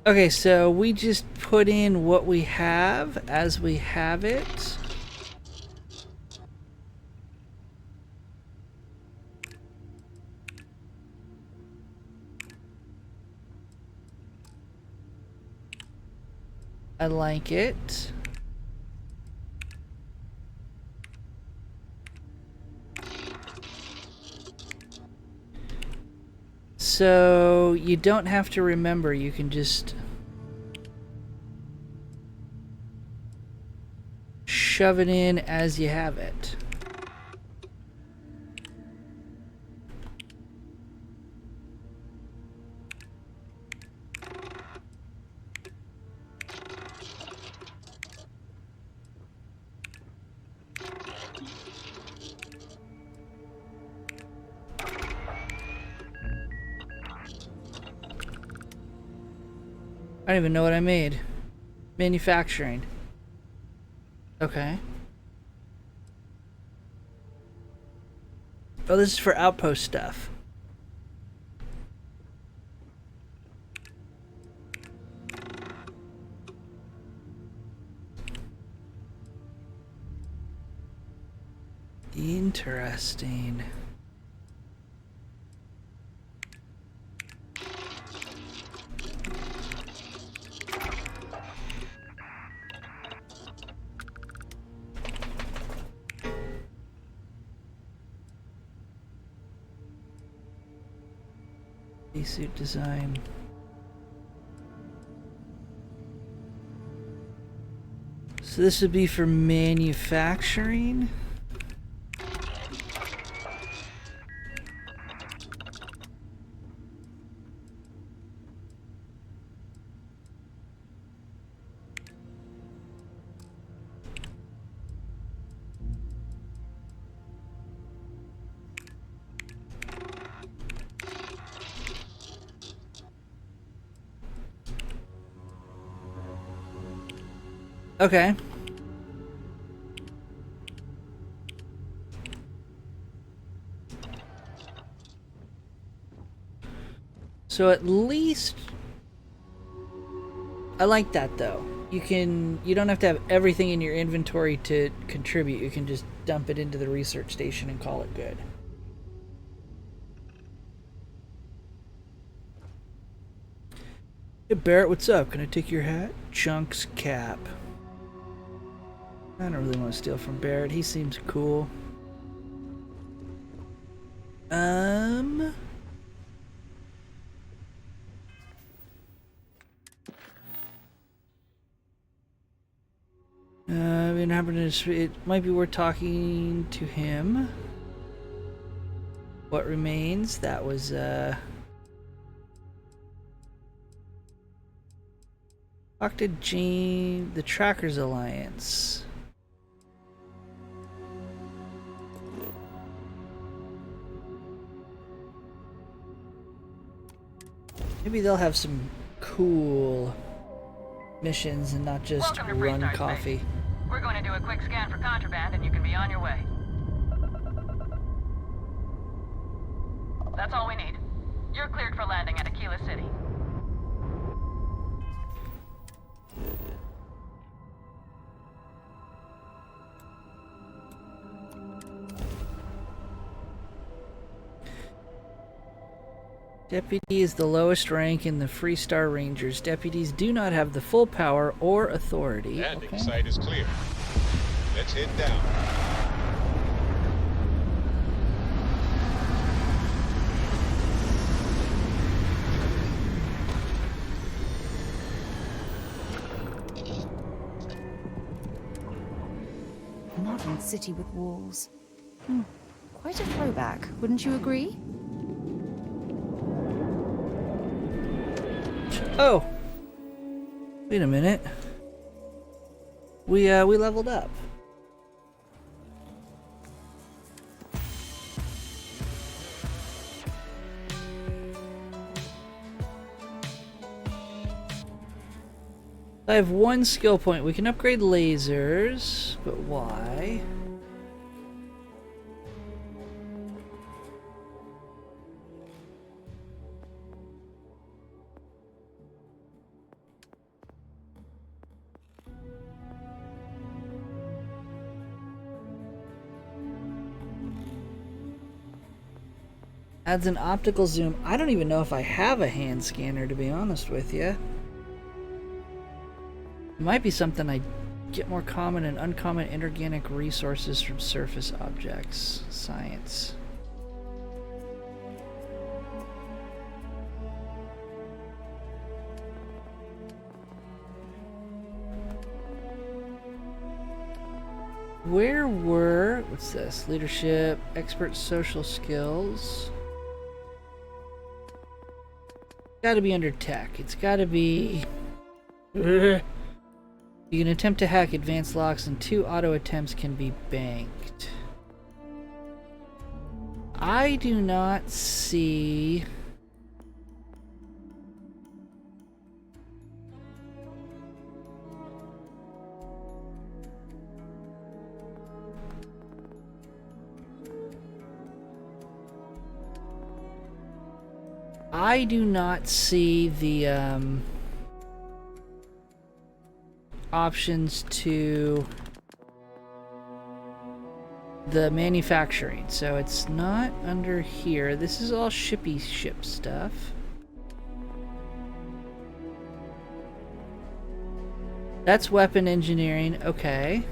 Okay, so we just put in what we have as we have it. I like it. So you don't have to remember, you can just shove it in as you have it. I don't even know what I made. Manufacturing. Okay. Oh, this is for outpost stuff. Interesting. Suit design. So this would be for manufacturing. Okay. So at least I like that though. You don't have to have everything in your inventory to contribute. You can just dump it into the research station and call it good. Hey Barrett, what's up? Can I take your hat? Chunk's cap. I don't really want to steal from Barrett. He seems cool. It might be worth talking to him. What remains? That was, Talk Talk to Gene, the Trackers Alliance. Maybe they'll have some cool missions and not just Welcome to run Freestar coffee. Space. We're going to do a quick scan for contraband and you can be on your way. That's all we need. You're cleared for landing at Aquila City. Deputy is the lowest rank in the Freestar Rangers. Deputies do not have the full power or authority. Landing site is clear. Let's head down. Modern city with walls. Quite a throwback, wouldn't you agree? Oh! Wait a minute. We leveled up. I have one skill point. We can upgrade lasers, but why? Adds an optical zoom. I don't even know if I have a hand scanner, to be honest with you. It might be something I get more common and uncommon inorganic resources from surface objects. Science. Where were... What's this? Leadership, expert social skills... Gotta be under tech. It's gotta be... You can attempt to hack advanced locks and 2 auto attempts can be banked. I do not see... I do not see the options to the manufacturing, so it's not under here. This is all shippy ship stuff. That's weapon engineering, okay.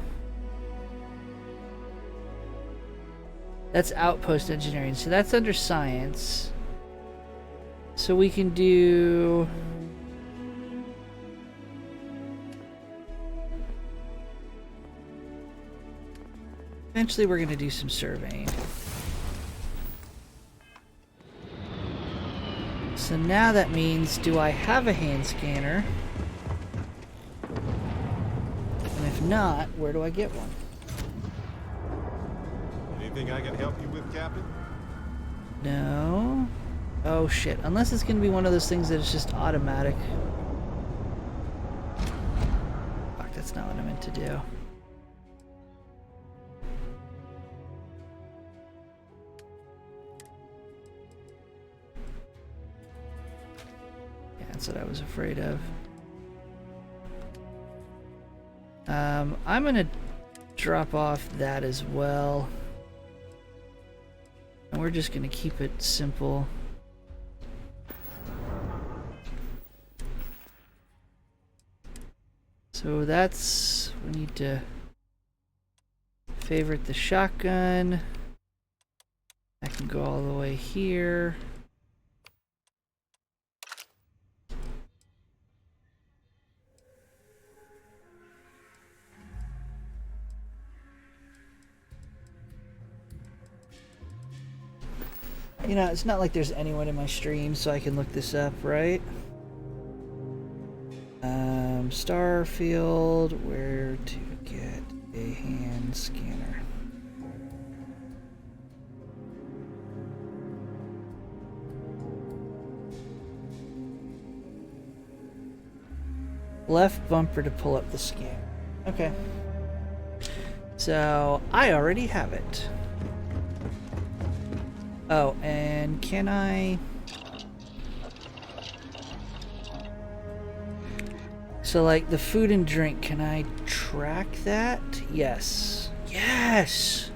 That's outpost engineering, so that's under science. So we can do... Eventually we're going to do some surveying. So now that means, do I have a hand scanner? And if not, where do I get one? Anything I can help you with, Captain? No. Oh shit, unless it's gonna be one of those things that is just automatic. Fuck, that's not what I meant to do. Yeah, that's what I was afraid of. I'm gonna drop off that as well. And we're just gonna keep it simple. So that's, we need to favorite the shotgun. I can go all the way here. You know, it's not like there's anyone in my stream, so I can look this up, right? Starfield, where to get a hand scanner. Left bumper to pull up the scanner. Okay. So, I already have it. Oh, and can I... So, like, the food and drink, can I track that? Yes. Yes!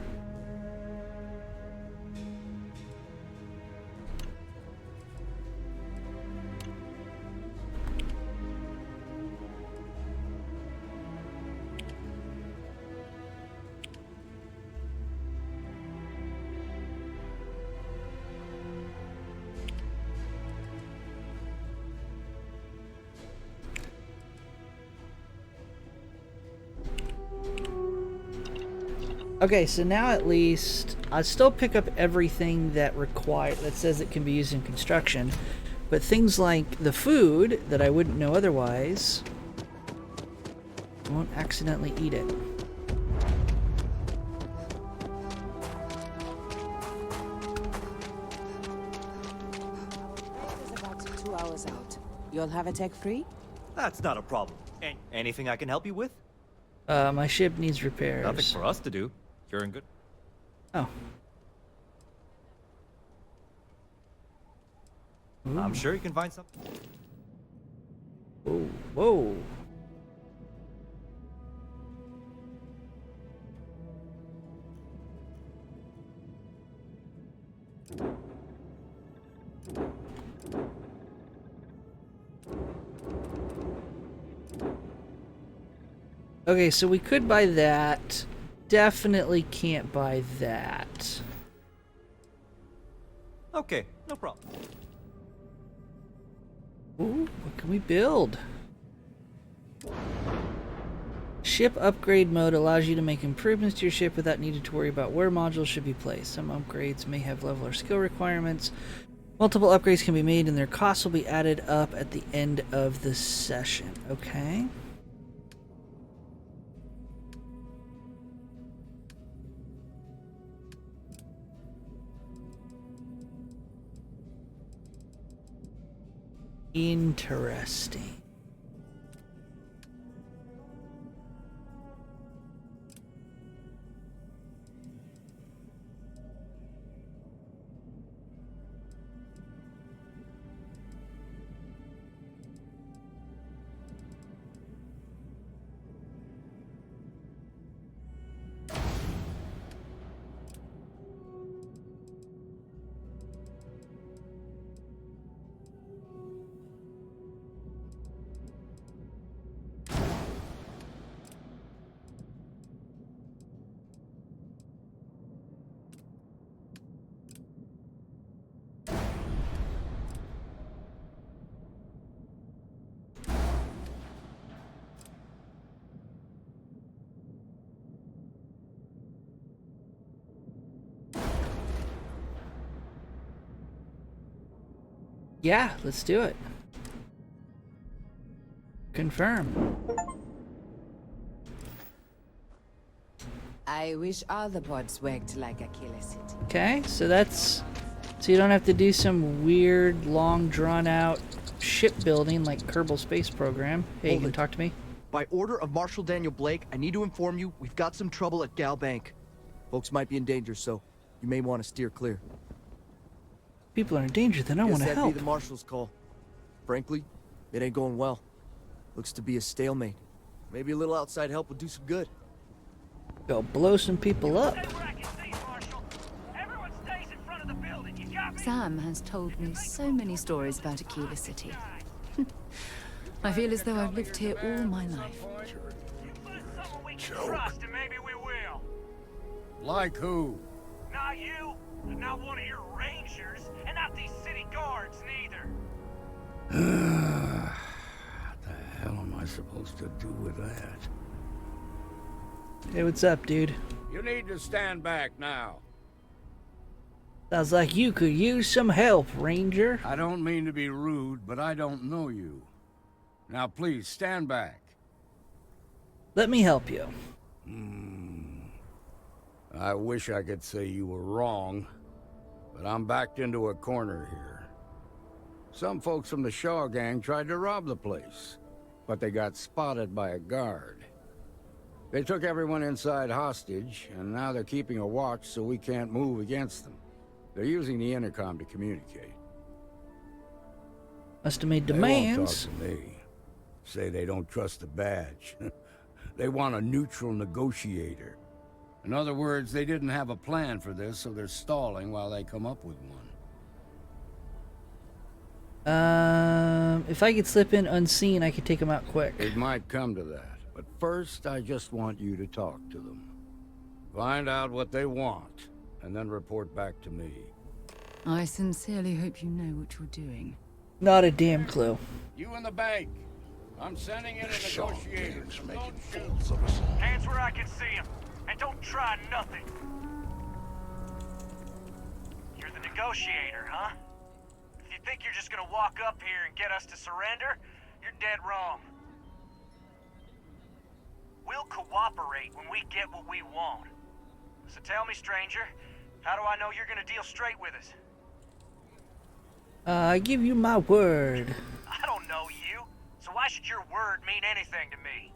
Okay, so now at least I still pick up everything that says it can be used in construction, but things like the food that I wouldn't know otherwise, I won't accidentally eat it. It's about 2 hours out. You'll have a tech free? That's not a problem. Anything I can help you with? My ship needs repairs. Nothing for us to do. You're in good. Oh. Ooh. I'm sure you can find something. Whoa, whoa. Okay, so we could buy that. Definitely can't buy that. Okay, no problem. Ooh, what can we build? Ship upgrade mode allows you to make improvements to your ship without needing to worry about where modules should be placed. Some upgrades may have level or skill requirements. Multiple upgrades can be made and their costs will be added up at the end of the session. Okay. Interesting. Yeah, let's do it. Confirm. I wish all the ports worked like Aquila City. Okay, so that's... So you don't have to do some weird, long, drawn-out shipbuilding like Kerbal Space Program. Hey, you can talk to me? By order of Marshal Daniel Blake, I need to inform you we've got some trouble at Gal Bank. Folks might be in danger, so you may want to steer clear. People are in danger, then I want to Guess that'd help. be the Marshal's call. Frankly, it ain't going well. Looks to be a stalemate. Maybe a little outside help would do some good. Go blow some people up. Sam has told me so many stories about Aquila City. I feel as though I've lived here all my life. Trust and maybe we will. Like who? Not you, and not one of your rangers, and not these city guards neither. What the hell am I supposed to do with that? Hey, what's up, dude? You need to stand back now. Sounds like you could use some help, Ranger. I don't mean to be rude, but I don't know you. Now please, stand back. Let me help you. I wish I could say you were wrong, but I'm backed into a corner here. Some folks from the Shaw gang tried to rob the place, but they got spotted by a guard. They took everyone inside hostage, and now they're keeping a watch so we can't move against them. They're using the intercom to communicate. Must have made They demands. won't talk to me. Say they don't trust the badge. They want a neutral negotiator. In other words, they didn't have a plan for this, so they're stalling while they come up with one. If I could slip in unseen, I could take them out quick. It might come to that, but first I just want you to talk to them. Find out what they want, and then report back to me. I sincerely hope you know what you're doing. Not a damn clue. You in the bank. I'm sending in a negotiator. Don't shoot. Hands where I can see him. And don't try nothing. You're the negotiator, huh? If you think you're just gonna walk up here and get us to surrender, you're dead wrong. We'll cooperate when we get what we want. So tell me, stranger, how do I know you're gonna deal straight with us? I give you my word. I don't know you, so why should your word mean anything to me?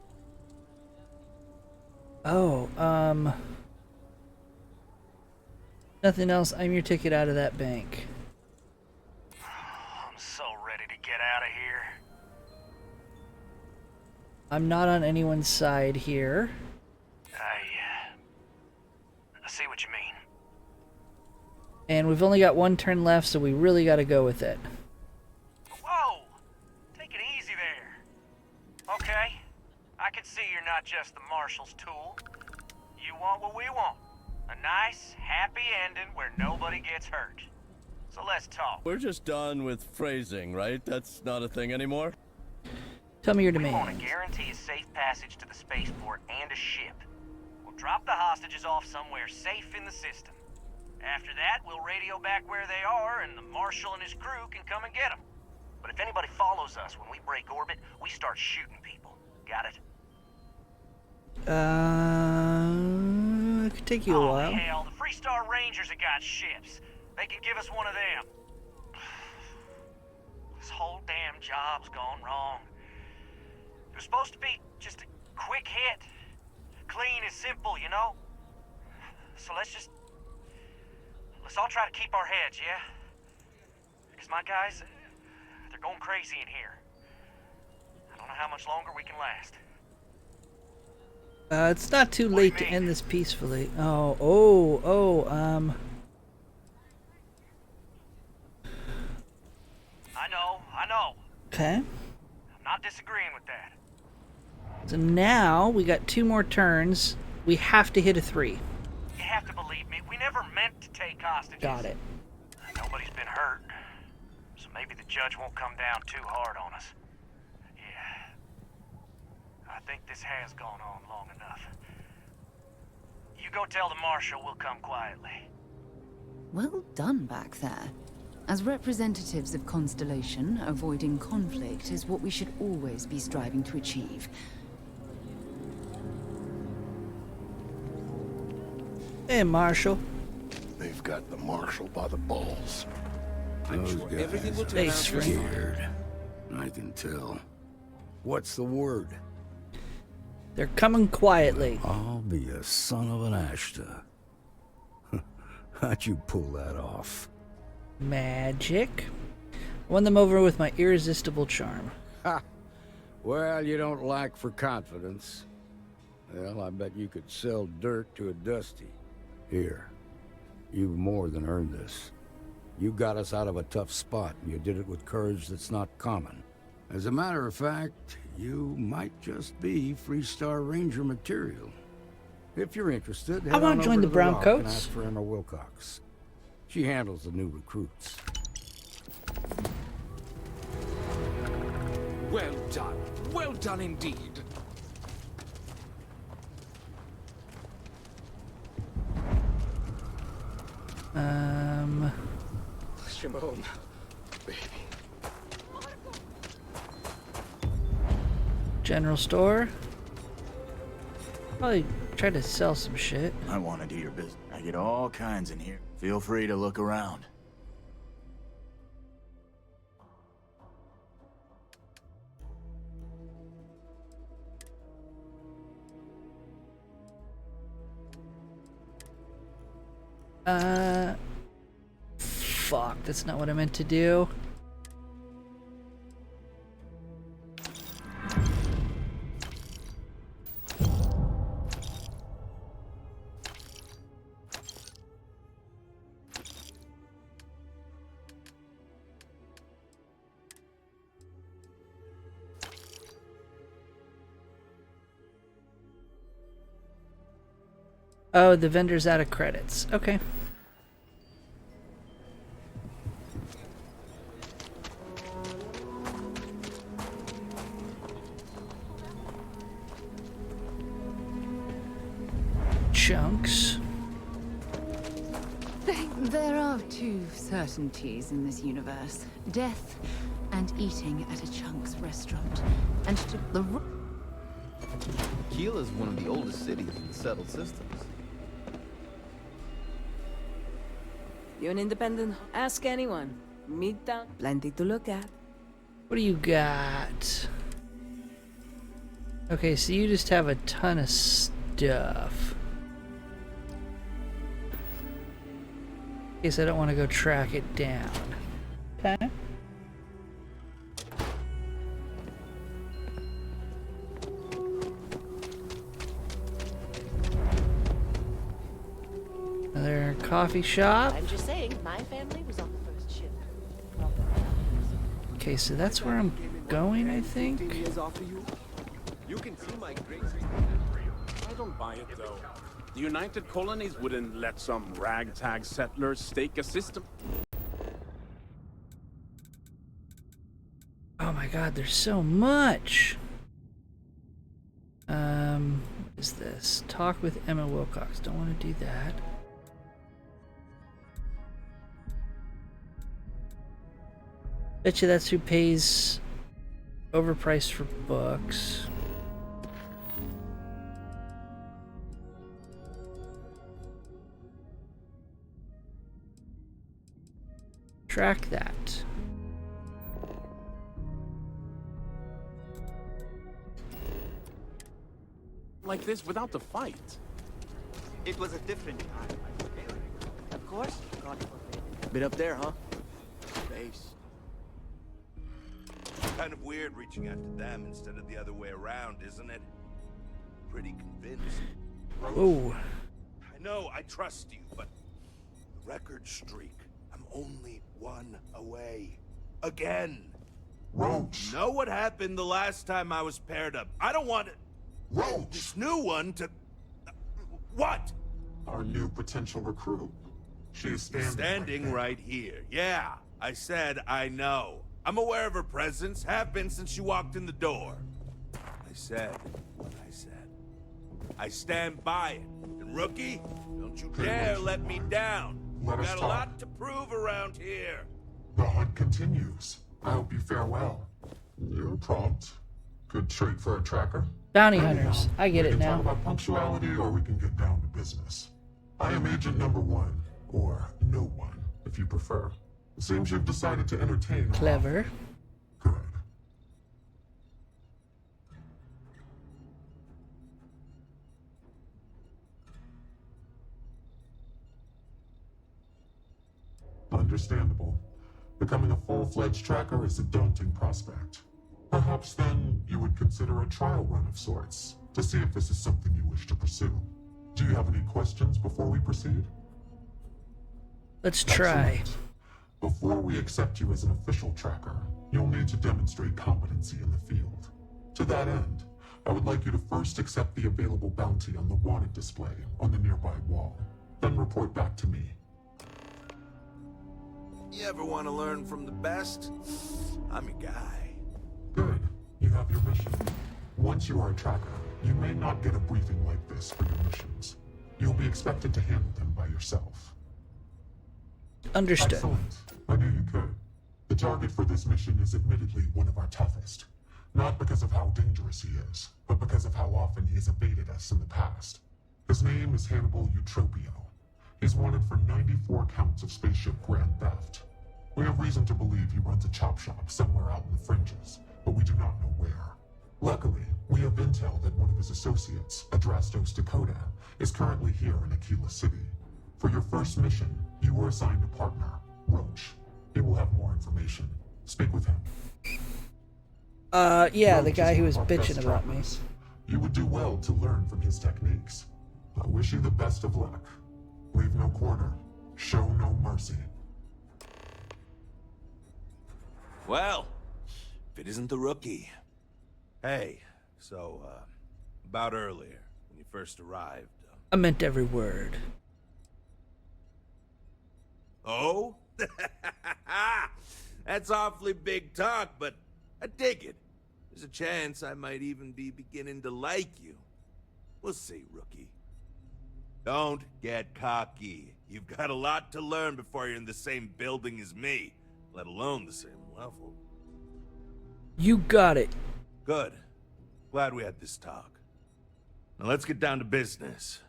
Oh, nothing else. I'm your ticket out of that bank. I'm so ready to get out of here. I'm not on anyone's side here. I see what you mean. And we've only got one turn left, so we really got to go with it. Whoa! Take it easy there. Okay, I can see you're not just the Marshal's tool. You want what we want. A nice, happy ending where nobody gets hurt. So let's talk. We're just done with phrasing, right? That's not a thing anymore? Tell me your We demands. want to guarantee a safe passage to the spaceport and a ship. We'll drop the hostages off somewhere safe in the system. After that, we'll radio back where they are, and the Marshal and his crew can come and get them. But if anybody follows us when we break orbit, we start shooting people. Got it? It could take you a while. Hell, the Freestar Rangers have got ships. They can give us one of them. This whole damn job's gone wrong. It was supposed to be just a quick hit. Clean and simple, you know? So let's all try to keep our heads, yeah? Because my guys, they're going crazy in here. I don't know how much longer we can last. It's not too late to end this peacefully. I know. Okay. I'm not disagreeing with that. So now we got 2 more turns. We have to hit a 3. You have to believe me, we never meant to take hostages. Got it. Nobody's been hurt, so maybe the judge won't come down too hard on us. Yeah. I think this has gone on long enough. You go tell the Marshal we'll come quietly. Well done back there. As representatives of Constellation, avoiding conflict is what we should always be striving to achieve. Hey, Marshal. They've got the Marshal by the balls. Those guys They are scared. I can tell. What's the word? They're coming quietly. I'll be a son of an Ashta. How'd you pull that off? Magic. Won them over with my irresistible charm. Ha! Well, you don't lack for confidence. Well, I bet you could sell dirt to a Dusty. Here, you've more than earned this. You got us out of a tough spot, and you did it with courage that's not common. As a matter of fact, you might just be Freestar Ranger material. If you're interested, head I want on to join over the to Brown Rock and Coats. ask for Emma Wilcox. She handles the new recruits. Well done. Well done indeed. Shimon, baby. General store. Probably try to sell some shit. I want to do your business. I get all kinds in here. Feel free to look around. Fuck, that's not what I meant to do. Oh, the vendor's out of credits. Okay. Chunks. There are two certainties in this universe. Death and eating at a Chunks restaurant. And to the... Keela's one of the oldest cities in the settled systems. You're an independent. Ask anyone. Midtown, plenty to look at. What do you got? Okay, so you just have a ton of stuff. Guess I don't want to go track it down. Okay. Another coffee shop. I'm just saying, my family was on the first ship. Okay, so that's where I'm going, I think. You can see my great. I don't buy it though. The United Colonies wouldn't let some ragtag settlers stake a system. Oh my god, there's so much. What is this? Talk with Emma Wilcox. Don't want to do that. Bet you that's who pays overpriced for books. Track that. Like this without the fight. It was a different time. Of course. Bit up there, huh? Base. Kind of weird reaching out to them instead of the other way around, isn't it? Pretty convinced. Ooh. I know, I trust you, but the record streak, I'm only one away. Again. Roach. Know what happened the last time I was paired up? I don't want it. Roach. This new one to... What? Our new potential recruit. She is standing right here. Yeah, I said I know. I'm aware of her presence, have been since she walked in the door. I said what I said. I stand by it. And rookie, don't you dare let me down. Let us Got a talk. lot to prove around here. The hunt continues. I hope you fare well. You're prompt. Good trait for a tracker. Bounty hunters. I get it We can now. talk about punctuality, or we can get down to business. I am Agent Number 1, or No One, if you prefer. It seems you've decided to entertain. Clever. Good. Understandable. Becoming a full-fledged tracker is a daunting prospect. Perhaps then you would consider a trial run of sorts to see if this is something you wish to pursue. Do you have any questions before we proceed? Let's try. Excellent. Before we accept you as an official tracker, you'll need to demonstrate competency in the field. To that end, I would like you to first accept the available bounty on the wanted display on the nearby wall, then report back to me. You ever want to learn from the best? I'm your guy. Good. You have your mission. Once you are a tracker, you may not get a briefing like this for your missions. You'll be expected to handle them by yourself. Understood. Excellent. I knew you could. The target for this mission is admittedly one of our toughest. Not because of how dangerous he is, but because of how often he has evaded us in the past. His name is Hannibal Eutropio. He's wanted for 94 counts of spaceship grand theft. We have reason to believe he runs a chop shop somewhere out in the fringes, but we do not know where. Luckily, we have intel that one of his associates, Adrastos Dakota, is currently here in Aquila City. For your first mission, you were assigned a partner, Roach. He will have more information. Speak with him. Yeah, Roach the guy is who one was of our bitching best about me. trackers. You would do well to learn from his techniques. I wish you the best of luck. Leave no quarter. Show no mercy. Well, if it isn't the rookie. Hey, so, about earlier, when you first arrived. I meant every word. Oh? That's awfully big talk, but I dig it. There's a chance I might even be beginning to like you. We'll see, rookie. Don't get cocky. You've got a lot to learn before you're in the same building as me, let alone the same level. You got it. Good. Glad we had this talk. Now let's get down to business.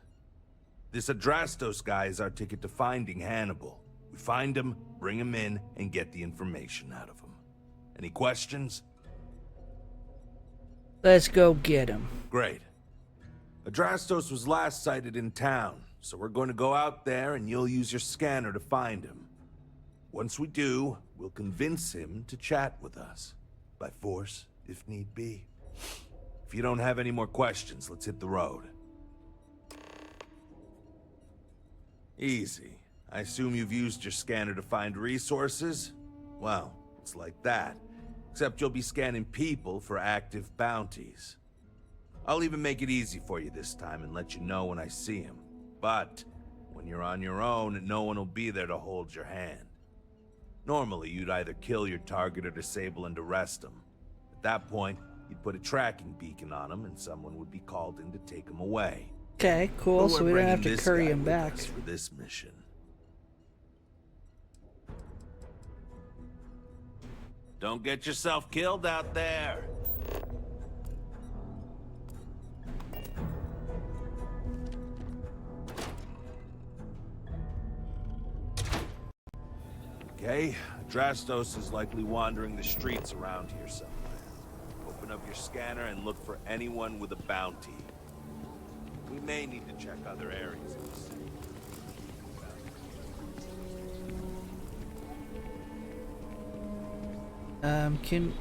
This Adrastos guy is our ticket to finding Hannibal. We find him, bring him in, and get the information out of him. Any questions? Let's go get him. Great. Adrastos was last sighted in town, so we're going to go out there and you'll use your scanner to find him. Once we do, we'll convince him to chat with us. By force, if need be. If you don't have any more questions, let's hit the road. Easy. I assume you've used your scanner to find resources? Well, it's like that. Except you'll be scanning people for active bounties. I'll even make it easy for you this time and let you know when I see him. But when you're on your own, no one will be there to hold your hand. Normally, you'd either kill your target or disable and arrest him. At that point, you'd put a tracking beacon on him and someone would be called in to take him away. Okay, cool, so we don't have to curry him back. For this mission. Don't get yourself killed out there. Okay, Adrastos is likely wandering the streets around here somewhere. Open up your scanner and look for anyone with a bounty. We may need to check other areas of the city. Can...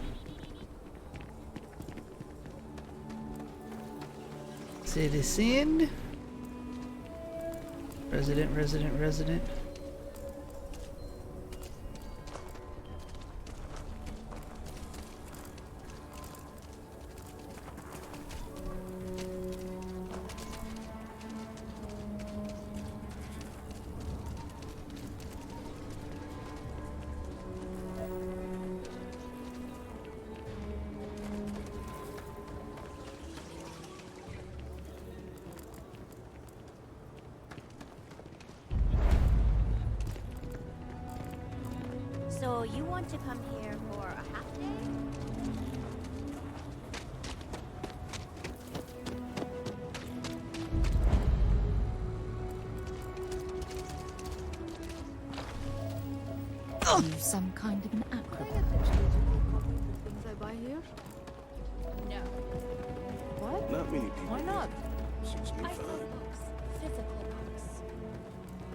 Citizen? Resident. So you want to come here for a half day? You some kind of an acrobat. Things I buy here? No. What? Not many people. Why not? Suits me I sell fine. books. Physical books.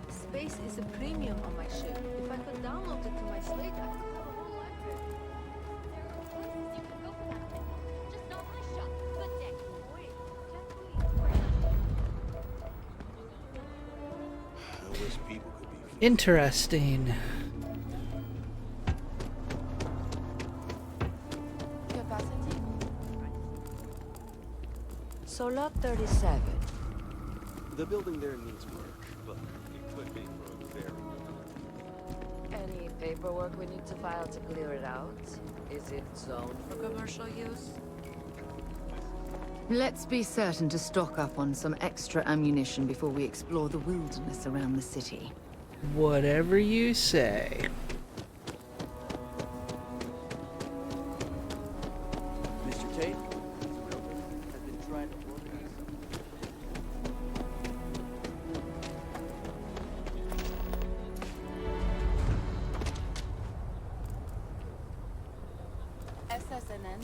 Space is a premium on my ship. If I could download it to my slate, I could have a whole library. There are places you can go for that thing. Just not my shop. Good day. Wait, I wish people could be. Interesting. Capacity? So lot 37. The building there needs work, but it could make for a very good. Any paperwork we need to file to clear it out? Is it zoned for commercial use? Let's be certain to stock up on some extra ammunition before we explore the wilderness around the city. Whatever you say. Mr.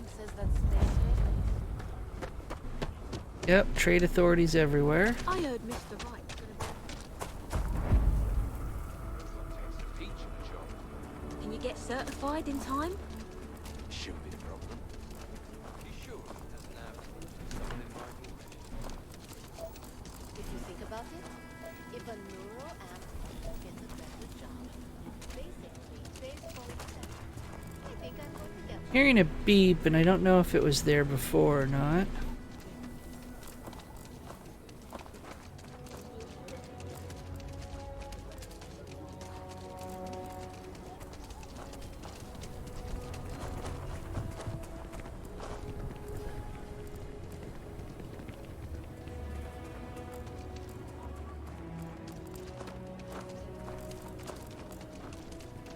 says that's dangerous. Yep, trade authorities everywhere. I heard Mr. White. Can you get certified in time? Shouldn't be a problem. You sure he doesn't have someone in mind? If you think about it, if a neuro amp gets a better job, basically saves 40%. I think I'm going to get one. Hearing a beep, and I don't know if it was there before or not.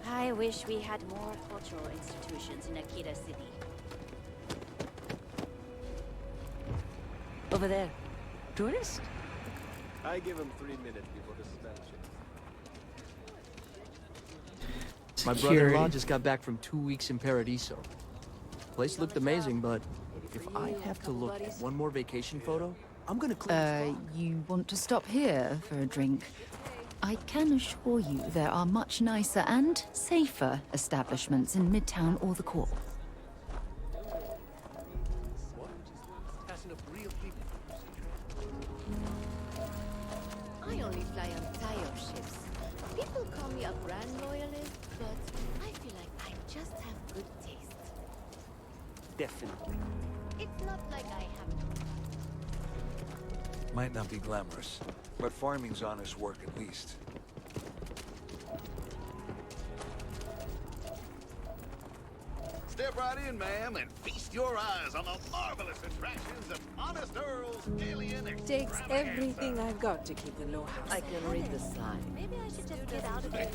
I wish we had more cultural institutions in Akita City. Over there. Tourist? I give him 3 minutes before the suspension. My brother-in-law just got back from 2 weeks in Paradiso. Place looked amazing, but if I have to look at one more vacation photo, I'm gonna clean You want to stop here for a drink? I can assure you there are much nicer and safer establishments in Midtown or the Core. I only fly on Tayo ships. People call me a brand loyalist, but I feel like I just have good taste. Definitely. It's not like I have Might not be glamorous, but farming's honest work at least. Step right in, ma'am, and feast your eyes on the marvelous attractions of Honest Earl's Alien Takes everything I've got to keep the low house. I can read the sign. Maybe I should just get out of here.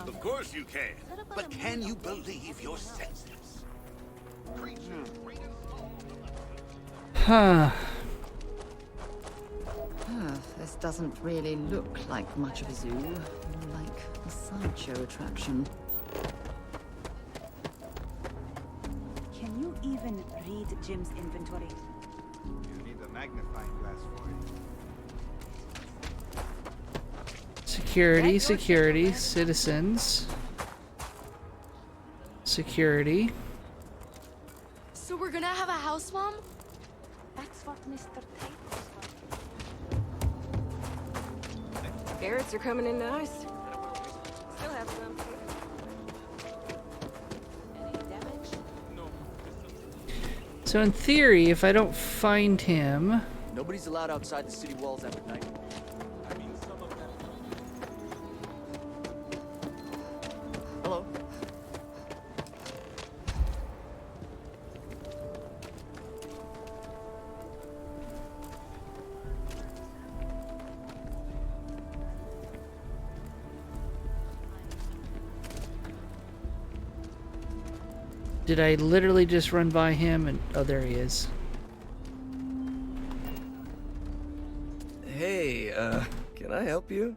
Of course you can. But can you believe your senses? Creatures great and small. Huh. This doesn't really look like much of a zoo, more like a sideshow attraction. Can you even read Jim's inventory? You need a magnifying glass for it. Security, security, citizens. Security. So we're gonna have a house, Mom? That's what Mr. Tate was Carrots are coming in nice. Still have some. Any damage? So in theory, if I don't find him... Nobody's allowed outside the city walls after night. Hello. Did I literally just run by him and... Oh, there he is. Hey, can I help you?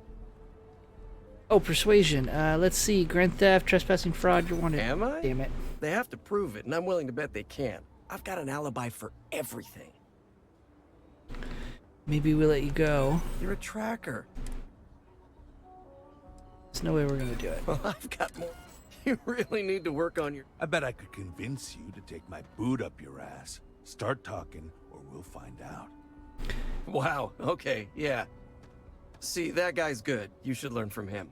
Oh, persuasion. Let's see. Grand theft, trespassing, fraud, you're wanted. Am I? Damn it. They have to prove it, and I'm willing to bet they can. I've got an alibi for everything. Maybe we let you go. You're a tracker. There's no way we're gonna do it. Well, I've got more. You really need to work on your... I bet I could convince you to take my boot up your ass. Start talking, or we'll find out. Wow, okay, yeah. See, that guy's good. You should learn from him.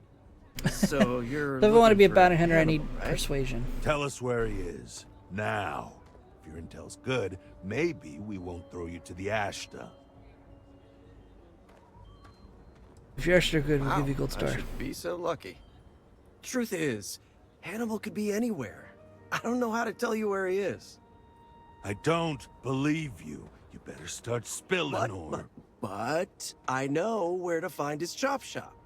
So you're... If I want to be a looking for bounty hunter, I need Hannibal, right? persuasion. Tell us where he is. Now. If your intel's good, maybe we won't throw you to the ash dump. If you're extra good, we'll Wow, give you a gold I star. should be so lucky. Truth is, Hannibal could be anywhere. I don't know how to tell you where he is. I don't believe you. You better start spilling, or... But I know where to find his chop shop.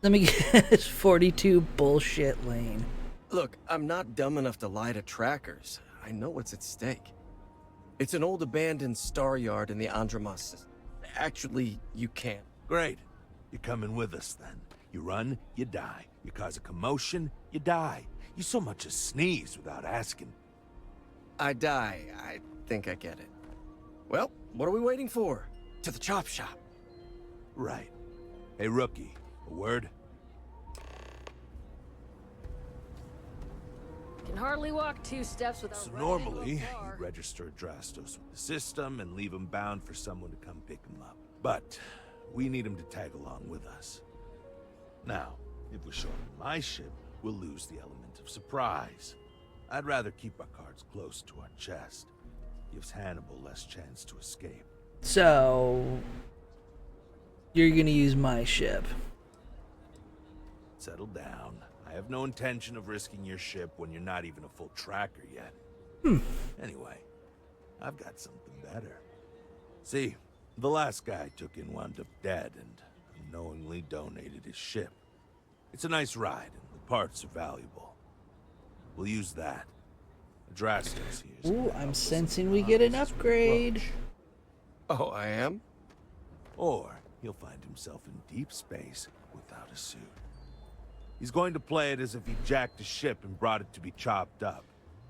Let me guess. 42 bullshit lane. Look, I'm not dumb enough to lie to trackers. I know what's at stake. It's an old abandoned star yard in the Andromas. Actually, you can't. Great. You're coming with us, then. You run, you die. You cause a commotion, you die. You so much as sneeze without asking. I die. I think I get it. Well, what are we waiting for? To the chop shop. Right. Hey, rookie, a word? Can hardly walk 2 steps without So running normally, into a bar. you'd register Drastos with the system and leave him bound for someone to come pick him up. But we need him to tag along with us. Now, if we show him my ship, we'll lose the element of surprise. I'd rather keep our cards close to our chest. Gives Hannibal less chance to escape. So, you're gonna use my ship. Settle down. I have no intention of risking your ship when you're not even a full tracker yet. Anyway, I've got something better. See, the last guy I took in wound up dead and unknowingly donated his ship. It's a nice ride, and the parts are valuable. We'll use that. Drastos here. Ooh, I'm sensing we get an upgrade. Oh, I am? Or he'll find himself in deep space without a suit. He's going to play it as if he jacked a ship and brought it to be chopped up.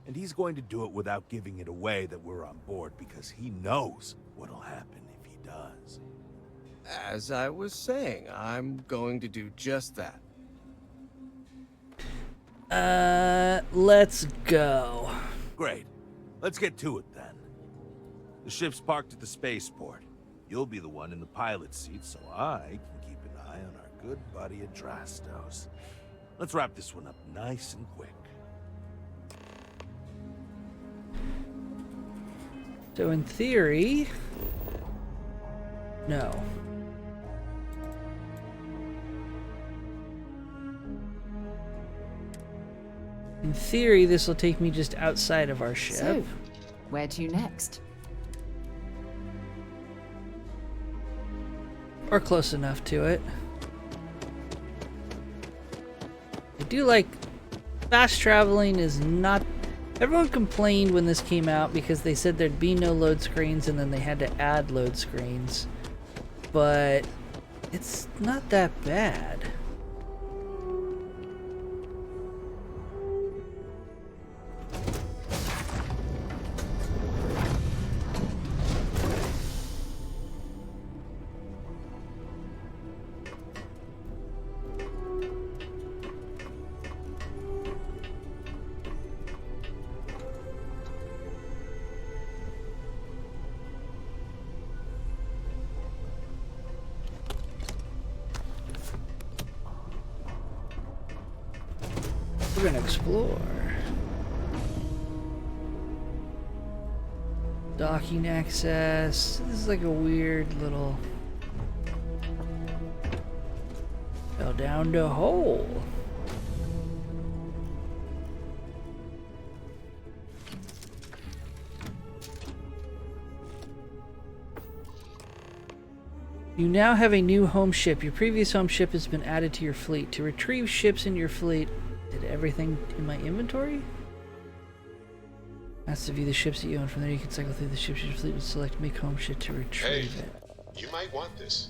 And he's going to do it without giving it away that we're on board because he knows what'll happen if he does. As I was saying, I'm going to do just that. Let's go. Great. Let's get to it then. The ship's parked at the spaceport. You'll be the one in the pilot's seat, so I can keep an eye on our good buddy Adrastos. Let's wrap this one up nice and quick. So in theory, no. In theory, this will take me just outside of our ship. So, where to next? Or close enough to it. I do like fast traveling is not... Everyone complained when this came out because they said there'd be no load screens and then they had to add load screens. But it's not that bad. We're gonna explore. Docking access. This is like a weird little... Fell down the hole. You now have a new home ship. Your previous home ship has been added to your fleet. To retrieve ships in your fleet, did everything in my inventory? That's to view the ships that you own. From there you can cycle through the ships in your fleet and select make home ship to retrieve it. You might want this.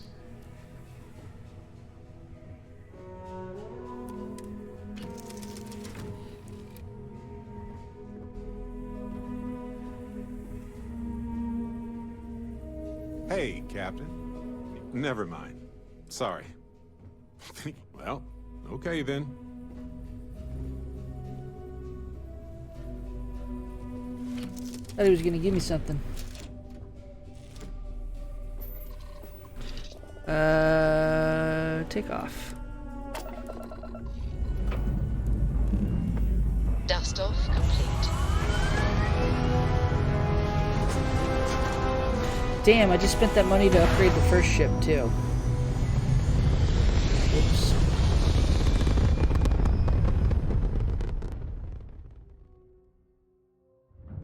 Hey, Captain. Never mind. Sorry. Well, okay then. Thought he was gonna give me something. Take off. Dust off complete. Damn, I just spent that money to upgrade the first ship too. Oops.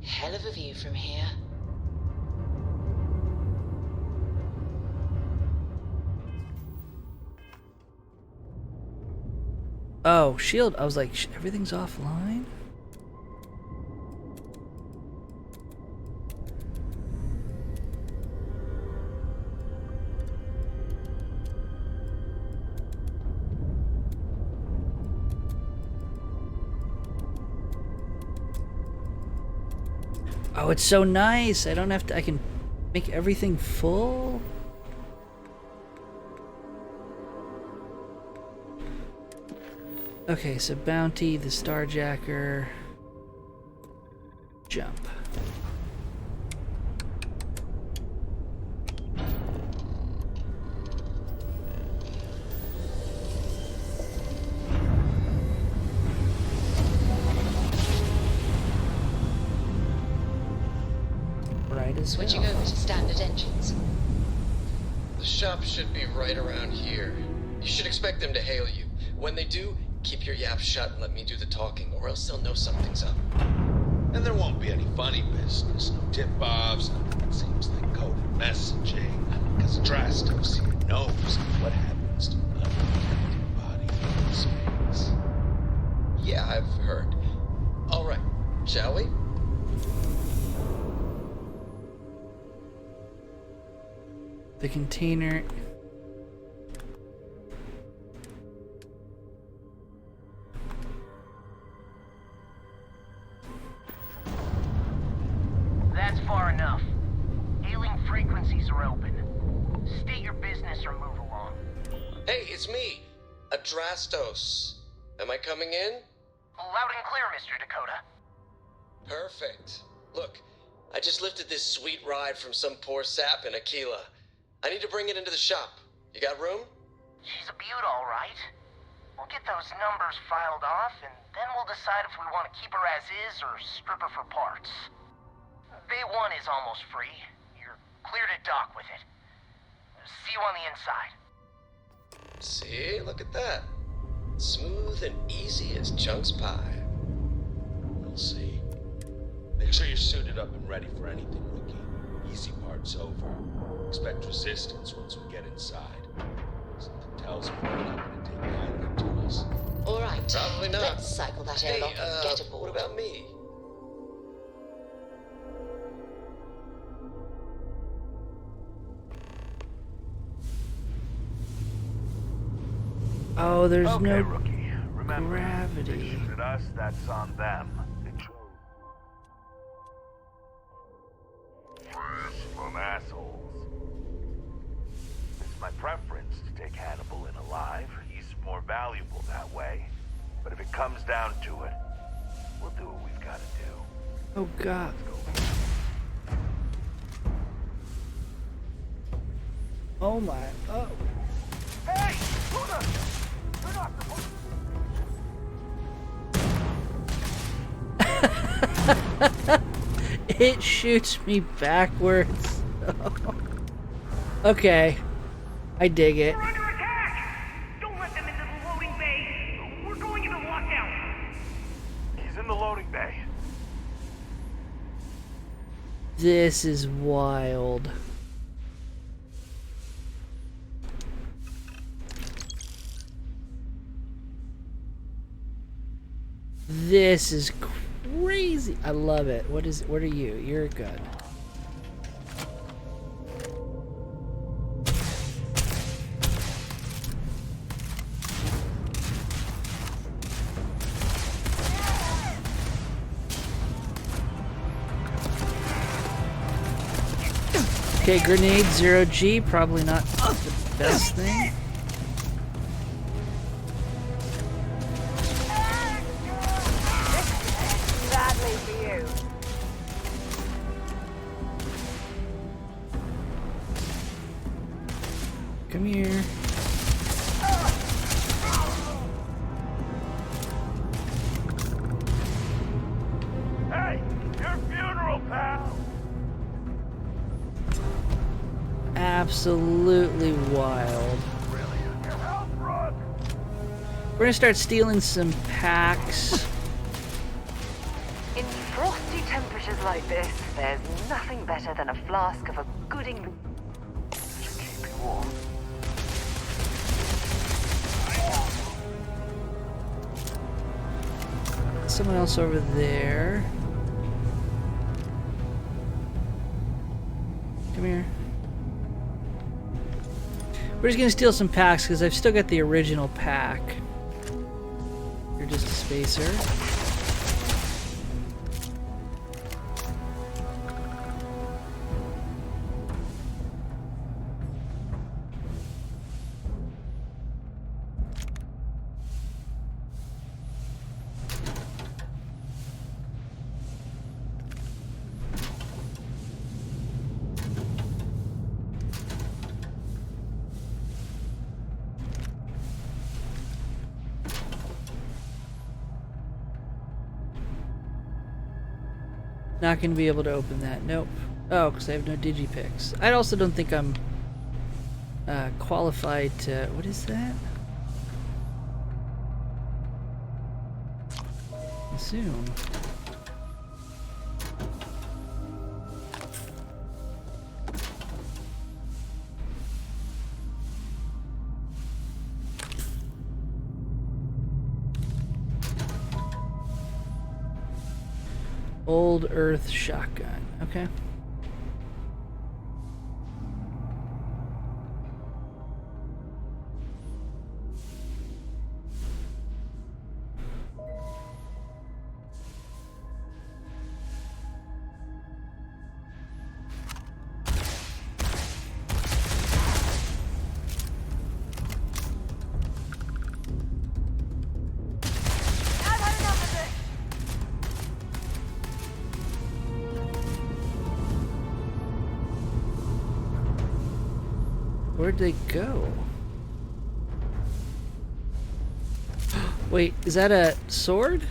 Hell of a view from here. Oh, shield. I was like, everything's offline? Oh, it's so nice. I don't have to. I can make everything full. Okay, so bounty, the Starjacker, jump. Right as Switching well. over to standard engines. The shop should be right around here. You should expect them to hail you. When they do, keep your yap shut and let me do the talking, or else they'll know something's up. And there won't be any funny business, no tip-offs, no seems like coded messaging, because Drastos here knows what happens to an unprotected body in space. Yeah, I've heard. All right, shall we? The container. That's far enough. Hailing frequencies are open. State your business or move along. Hey, it's me, Adrastos. Am I coming in? Loud and clear, Mr. Dakota. Perfect. Look, I just lifted this sweet ride from some poor sap in Aquila. I need to bring it into the shop. You got room? She's a beaut, all right. We'll get those numbers filed off, and then we'll decide if we want to keep her as is or strip her for parts. Bay 1 is almost free. You're clear to dock with it. See you on the inside. See, look at that. Smooth and easy as Chunk's pie. We'll see. Make sure you're suited up and ready for anything, rookie. Easy part's over. Expect resistance once we get inside. Something tells me they're not going to take kindly to us. All right, Probably not. let's cycle that airlock and get aboard. What about me? Oh, there's Okay, no rookie. Remember, gravity. they shoot at us, that's on them. From assholes. It's my preference to take Hannibal in alive. He's more valuable that way. But if it comes down to it, we'll do what we've got to do. Oh God. Oh my. Oh. Hey! Luna! You're not supposed It shoots me backwards. Okay. I dig it. We're under attack! Don't let them into the loading bay! We're going into lockdown! He's in the loading bay. This is wild. This is crazy. I love it. What are you? You're good. Okay, grenade 0G, probably not the best thing. Sadly for you. Come here. Hey! Your funeral, pal! Absolutely wild. We're gonna start stealing some packs. In frosty temperatures like this, there's nothing better than a flask of a good English. Keep you warm. Someone else over there. Come here. We're just gonna steal some packs because I've still got the original pack. You're just a spacer. Not going to be able to open that. Nope. Oh, because I have no digipicks. I also don't think I'm qualified to... What is that? Assume. Old Earth shotgun. Okay. Where'd they go? Wait, is that a sword?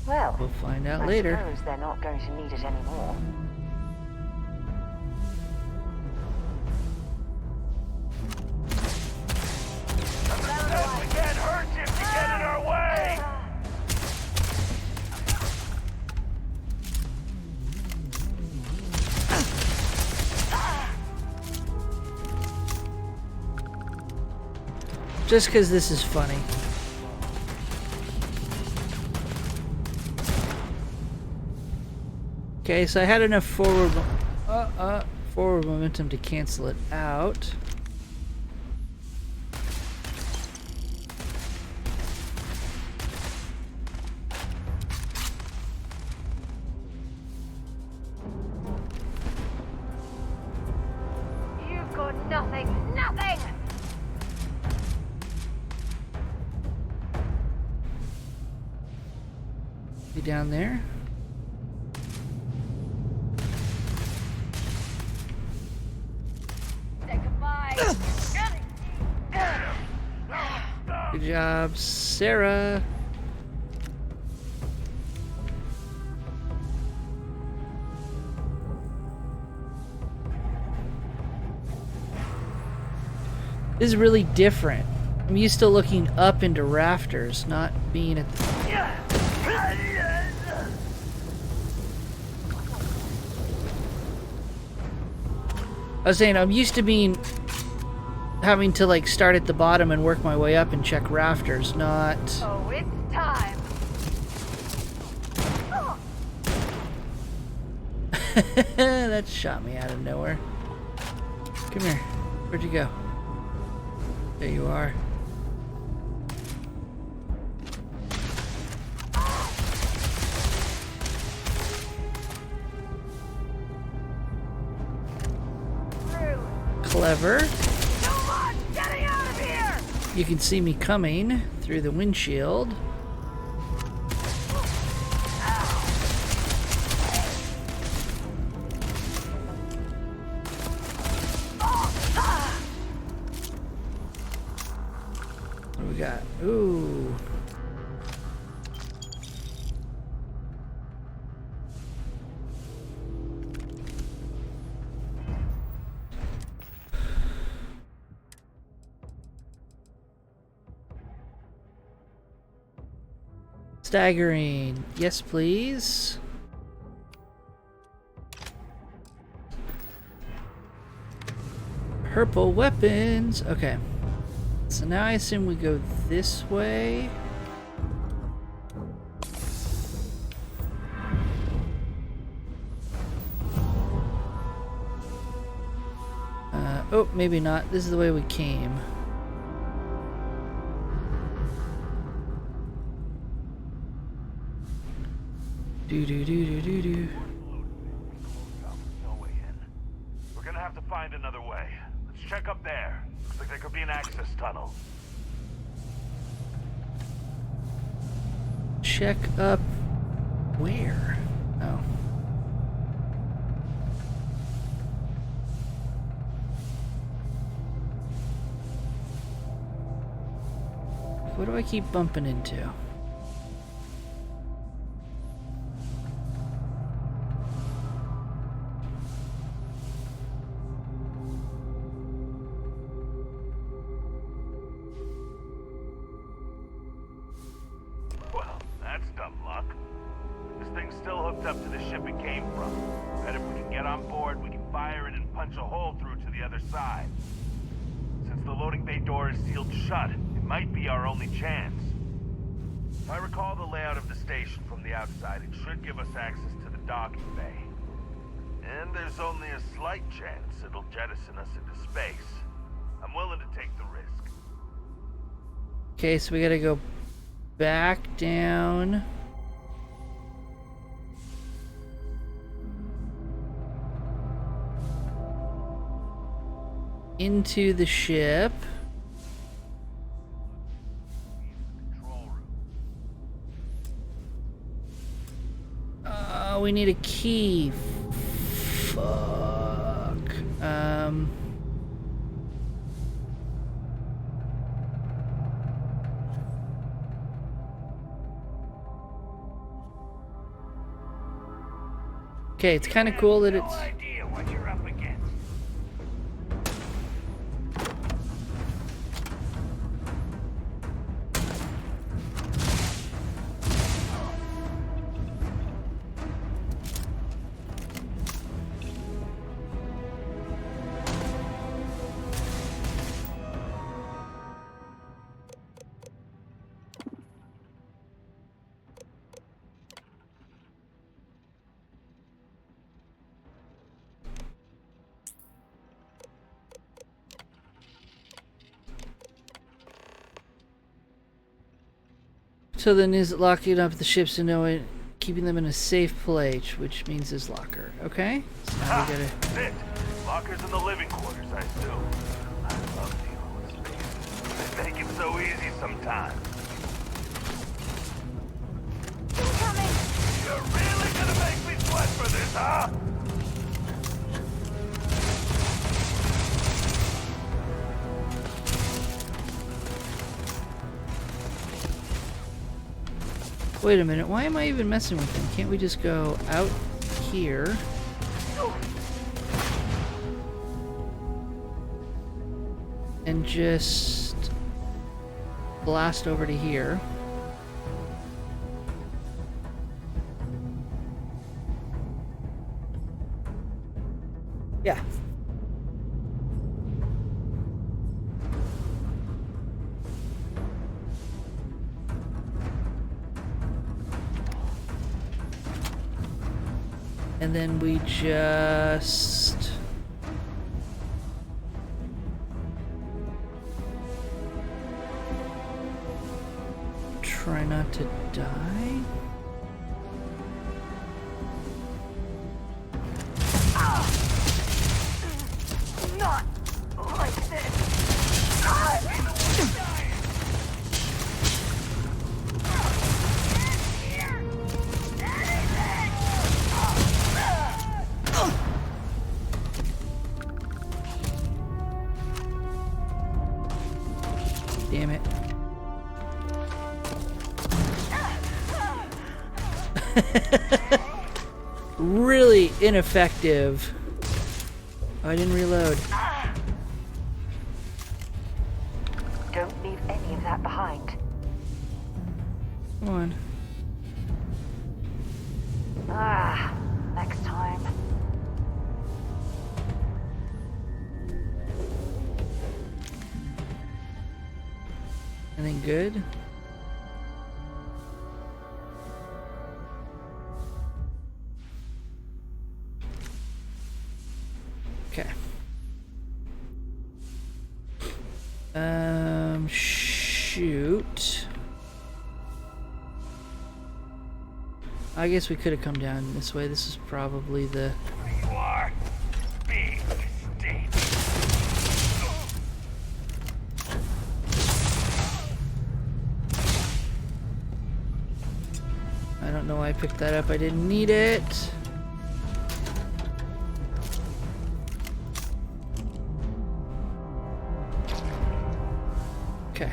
Well, we'll find out later. I suppose they're not going to need it anymore. We can't hurt you if you get in our way! Just because this is funny. Okay, so I had enough forward momentum to cancel it out. You've got nothing, nothing! Be down there. Say goodbye. Good job, Sarah. This is really different. I'm used to looking up into rafters, not being at the... I was saying, I'm used to having to like start at the bottom and work my way up and check rafters, not... Oh, it's time. That shot me out of nowhere. Come here. Where'd you go? There you are. Clever. Getting out of here! You can see me coming through the windshield. What do we got? Ooh. Staggering. Yes, please. Purple weapons. Okay. So now I assume we go this way. Oh, maybe not. This is the way we came. Do do do do do do. No way in. We're gonna have to find another way. Let's check up there. Looks like there could be an access tunnel. Check up where? Oh. What do I keep bumping into? other side. Since the loading bay door is sealed shut, it might be our only chance. If I recall the layout of the station from the outside, it should give us access to the docking bay. And there's only a slight chance it'll jettison us into space. I'm willing to take the risk. Okay, so we gotta go back down. Into the ship. We need a key. Fuck. Okay, it's kind of cool that it's... No idea what you're up against. So then is it locking up the ships and knowing, keeping them in a safe place, which means his locker. Okay? So now we gotta... That's it. Lockers in the living quarters, I assume. I love dealing with space. They make it so easy sometimes. You're really gonna make me sweat for this, huh? Wait a minute, why am I even messing with him? Can't we just go out here? And just blast over to here. Yeah. And then we just... try not to die? Not like this. Damn it. Really ineffective. Oh, I didn't reload. Don't leave any of that behind. Come on. Next time. Anything good? Okay. Shoot. I guess we could have come down this way. This is probably the... You are big mistake. I don't know why I picked that up. I didn't need it. Okay.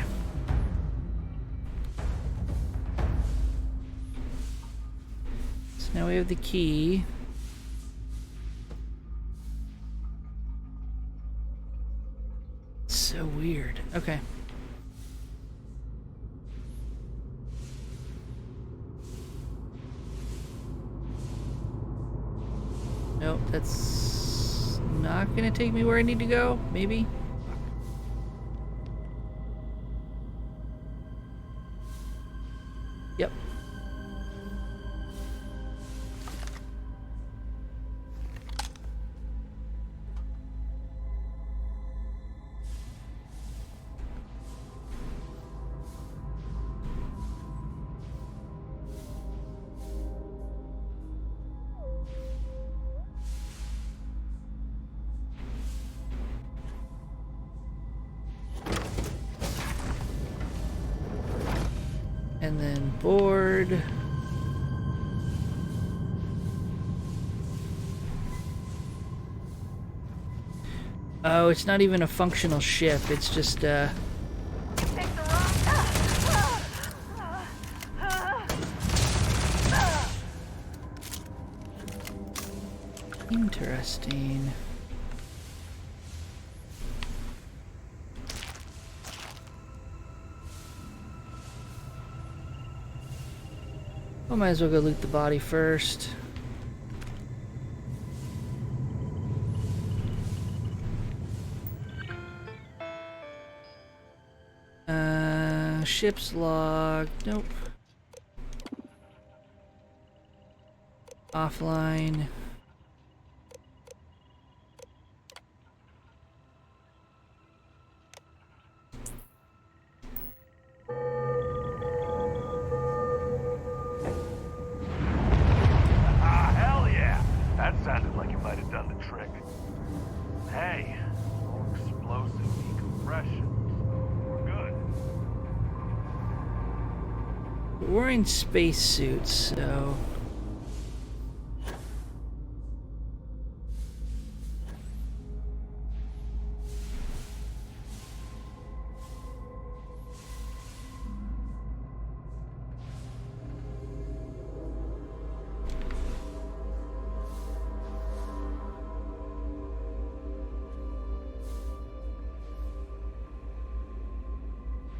So now we have the key. So weird. Okay. Nope, that's not gonna take me where I need to go? Maybe? Yep. And then board. Oh, it's not even a functional ship. It's just interesting. I might as well go loot the body first. Ship's log. Nope. Offline. Hell yeah! That sounded like you might have done the trick. Hey, no explosive decompression. We're good. We're wearing spacesuits, so.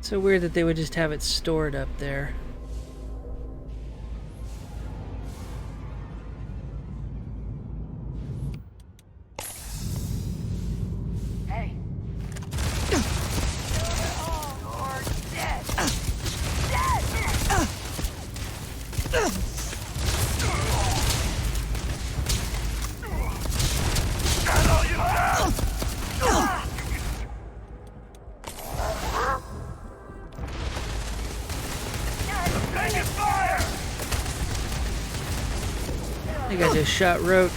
So weird that they would just have it stored up there. Hey. You're dead. Dead. Hello, you down. I think I just shot Roach.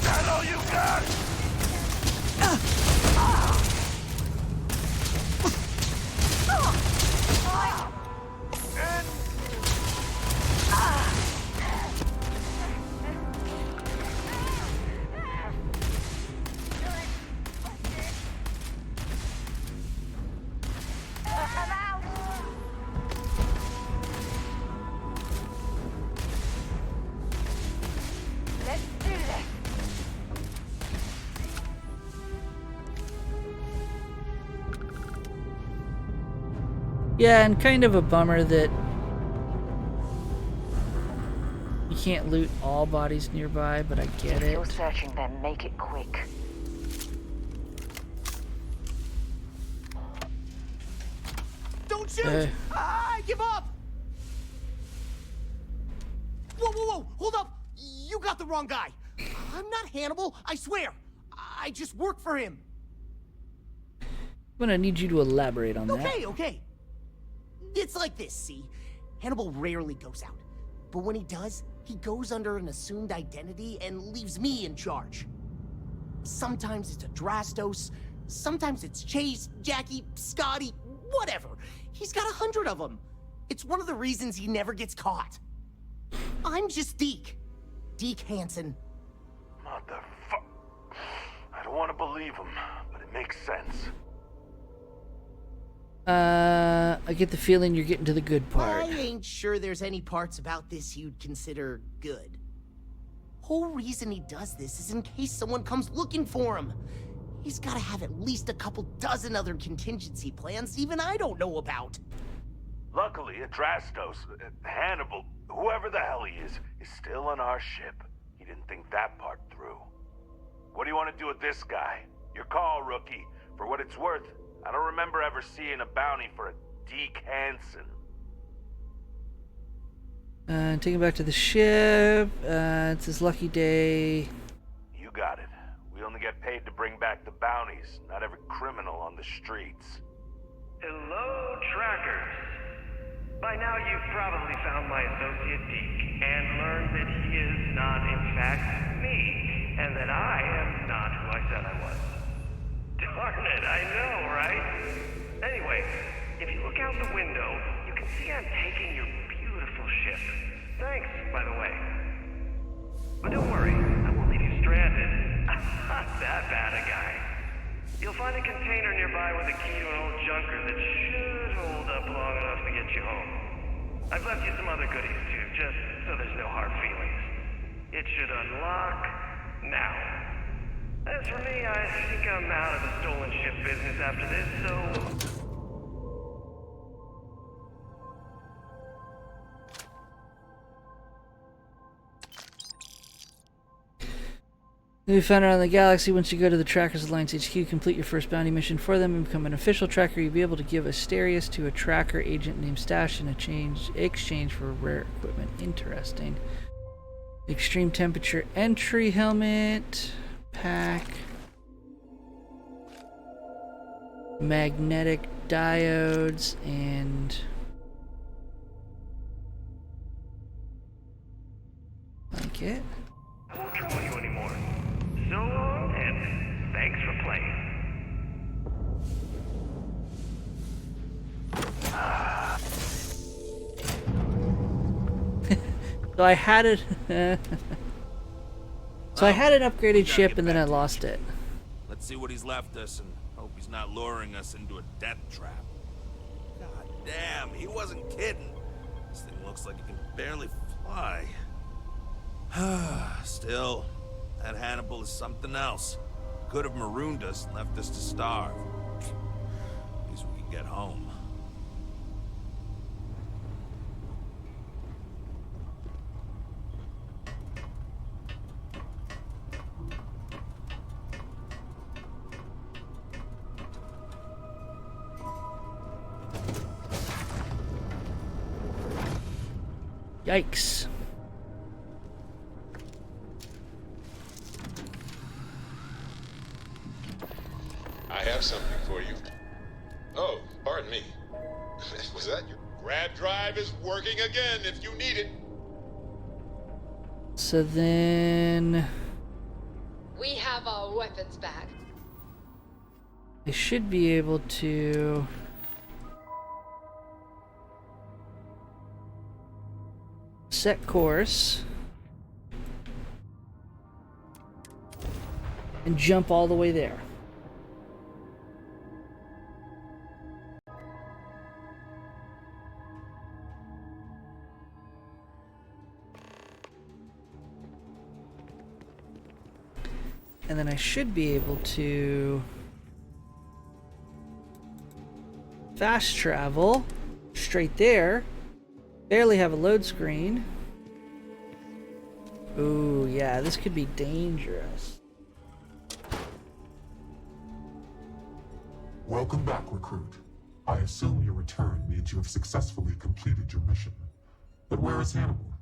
Hello, you guys. Yeah, and kind of a bummer that you can't loot all bodies nearby, but I get If it. you're searching them, make it quick. Don't shoot! I give up! Whoa, whoa, whoa! Hold up! You got the wrong guy! I'm not Hannibal, I swear! I just work for him! I'm gonna need you to elaborate on that. Okay. It's like this, see? Hannibal rarely goes out. But when he does, he goes under an assumed identity and leaves me in charge. Sometimes it's a Drastos, sometimes it's Chase, Jackie, Scotty, whatever. He's got 100 of them. It's one of the reasons he never gets caught. I'm just Deke. Deke Hansen. Motherfuck. I don't want to believe him, but it makes sense. I get the feeling you're getting to the good part. I ain't sure there's any parts about this you'd consider good. Whole reason he does this is in case someone comes looking for him. He's gotta have at least a couple dozen other contingency plans even I don't know about. Luckily, Adrastos, Hannibal, whoever the hell he is still on our ship. He didn't think that part through. What do you want to do with this guy? Your call, rookie. For what it's worth, I don't remember ever seeing a bounty for a Deke Hansen. Take him back to the ship. It's his lucky day. You got it. We only get paid to bring back the bounties, not every criminal on the streets. Hello, trackers. By now you've probably found my associate Deke and learned that he is not in fact me, and that I am not who I said I was. Darn it, I know, right? Anyway, if you look out the window, you can see I'm taking your beautiful ship. Thanks, by the way. But don't worry, I won't leave you stranded. I'm not that bad a guy. You'll find a container nearby with a key to an old junker that should hold up long enough to get you home. I've left you some other goodies too, just so there's no hard feelings. It should unlock now. As for me, I think I'm out of the stolen ship business after this, so... You'll be found around the galaxy. Once you go to the Trackers Alliance HQ, complete your first bounty mission for them and become an official tracker. You'll be able to give Asterius to a tracker agent named Stash in exchange for rare equipment. Interesting. Extreme temperature entry helmet. Pack. Magnetic diodes and... blanket. I won't trouble you anymore. So long, and thanks for playing. So I had it. So I had an upgraded ship and then I lost it. Let's see what he's left us and hope he's not luring us into a death trap. God damn, he wasn't kidding. This thing looks like it can barely fly. Still, that Hannibal is something else. Could have marooned us and left us to starve. At least we can get home. Yikes. I have something for you. Oh, pardon me. Was that your grab drive is working again if you need it? So then... We have our weapons back. I should be able to... set course. And jump all the way there. And then I should be able to fast travel straight there. Barely have a load screen. Ooh, yeah, this could be dangerous. Welcome back, recruit. I assume your return means you have successfully completed your mission. But where is Hannibal?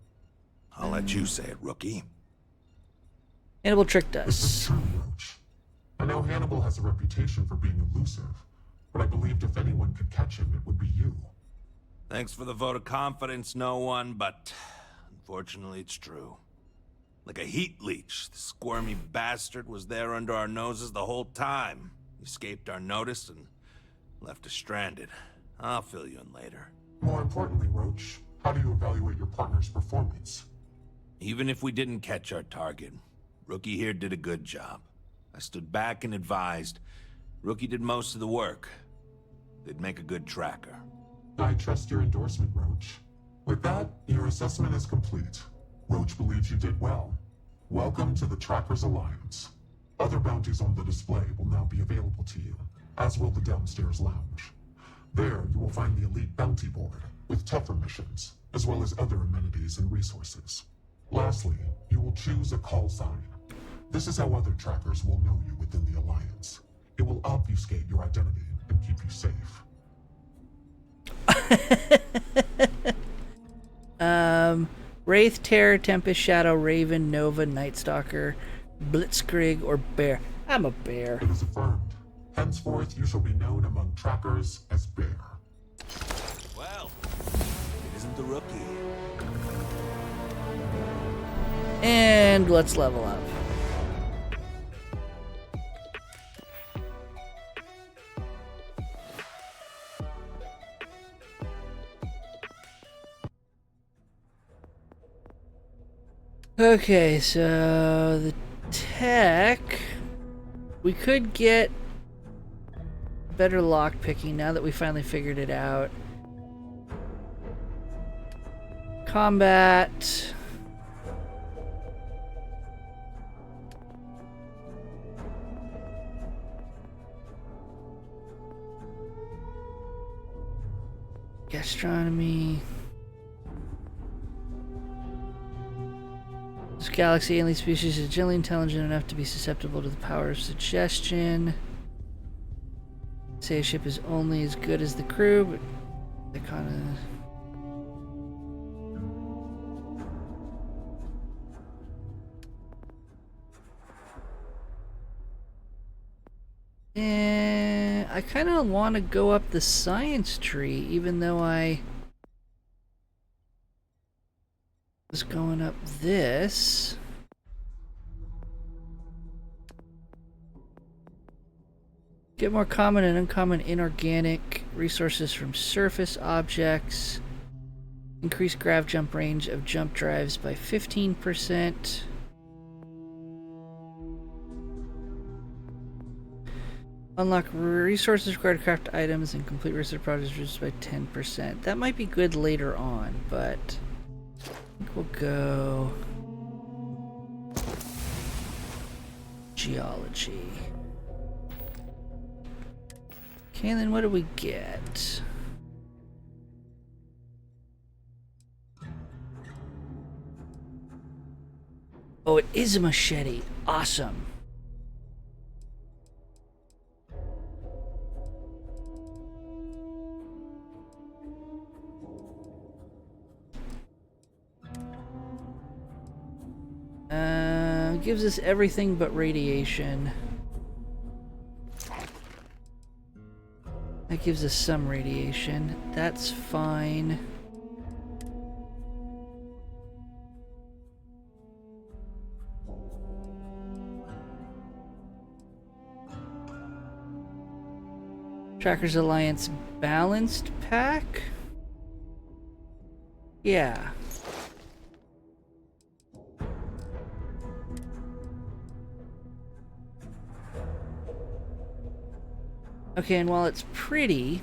I'll let you say it, rookie. Hannibal tricked This is us. true, Roach. I know Hannibal has a reputation for being elusive, but I believed if anyone could catch him, it would be you. Thanks for the vote of confidence, no one, but unfortunately it's true. Like a heat leech, the squirmy bastard was there under our noses the whole time. He escaped our notice and left us stranded. I'll fill you in later. More importantly, Roach, how do you evaluate your partner's performance? Even if we didn't catch our target, Rookie here did a good job. I stood back and advised. Rookie did most of the work. They'd make a good tracker. I trust your endorsement, Roach. With that, your assessment is complete. Roach believes you did well. Welcome to the Trackers Alliance. Other bounties on the display will now be available to you, as will the downstairs lounge. There, you will find the Elite Bounty Board, with tougher missions, as well as other amenities and resources. Lastly, you will choose a call sign. This is how other trackers will know you within the Alliance. It will obfuscate your identity and keep you safe. Wraith, Terror, Tempest, Shadow, Raven, Nova, Nightstalker, Blitzkrieg, or Bear. I'm a bear. It is affirmed. Henceforth, you shall be known among trackers as Bear. Well, it isn't the rookie. And let's level up. Okay, so the tech, we could get better lock picking now that we finally figured it out. Combat. Gastronomy. This galaxy alien species is generally intelligent enough to be susceptible to the power of suggestion. Say a ship is only as good as the crew, but they kind of... I kind of want to go up the science tree, even though I was going up this. Get more common and uncommon inorganic resources from surface objects. Increase grav jump range of jump drives by 15%. Unlock resources required to craft items and complete research projects reduced by 10%. That might be good later on, but I think we'll go geology. Okay, then what do we get? Oh, it is a machete. Awesome. Gives us everything but radiation. That gives us some radiation. That's fine. Trackers Alliance balanced pack? Yeah. Okay, and while it's pretty,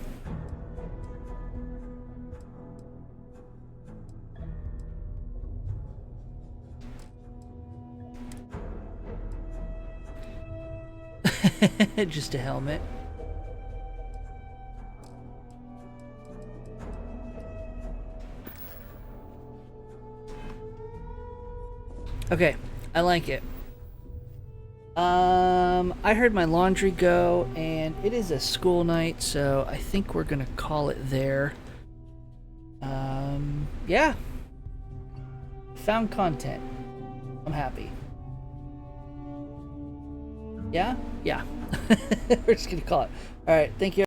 just a helmet. Okay, I like it. I heard my laundry go, and it is a school night, so I think we're gonna call it there. Yeah. Found content. I'm happy. Yeah? Yeah. We're just gonna call it. Alright, thank you.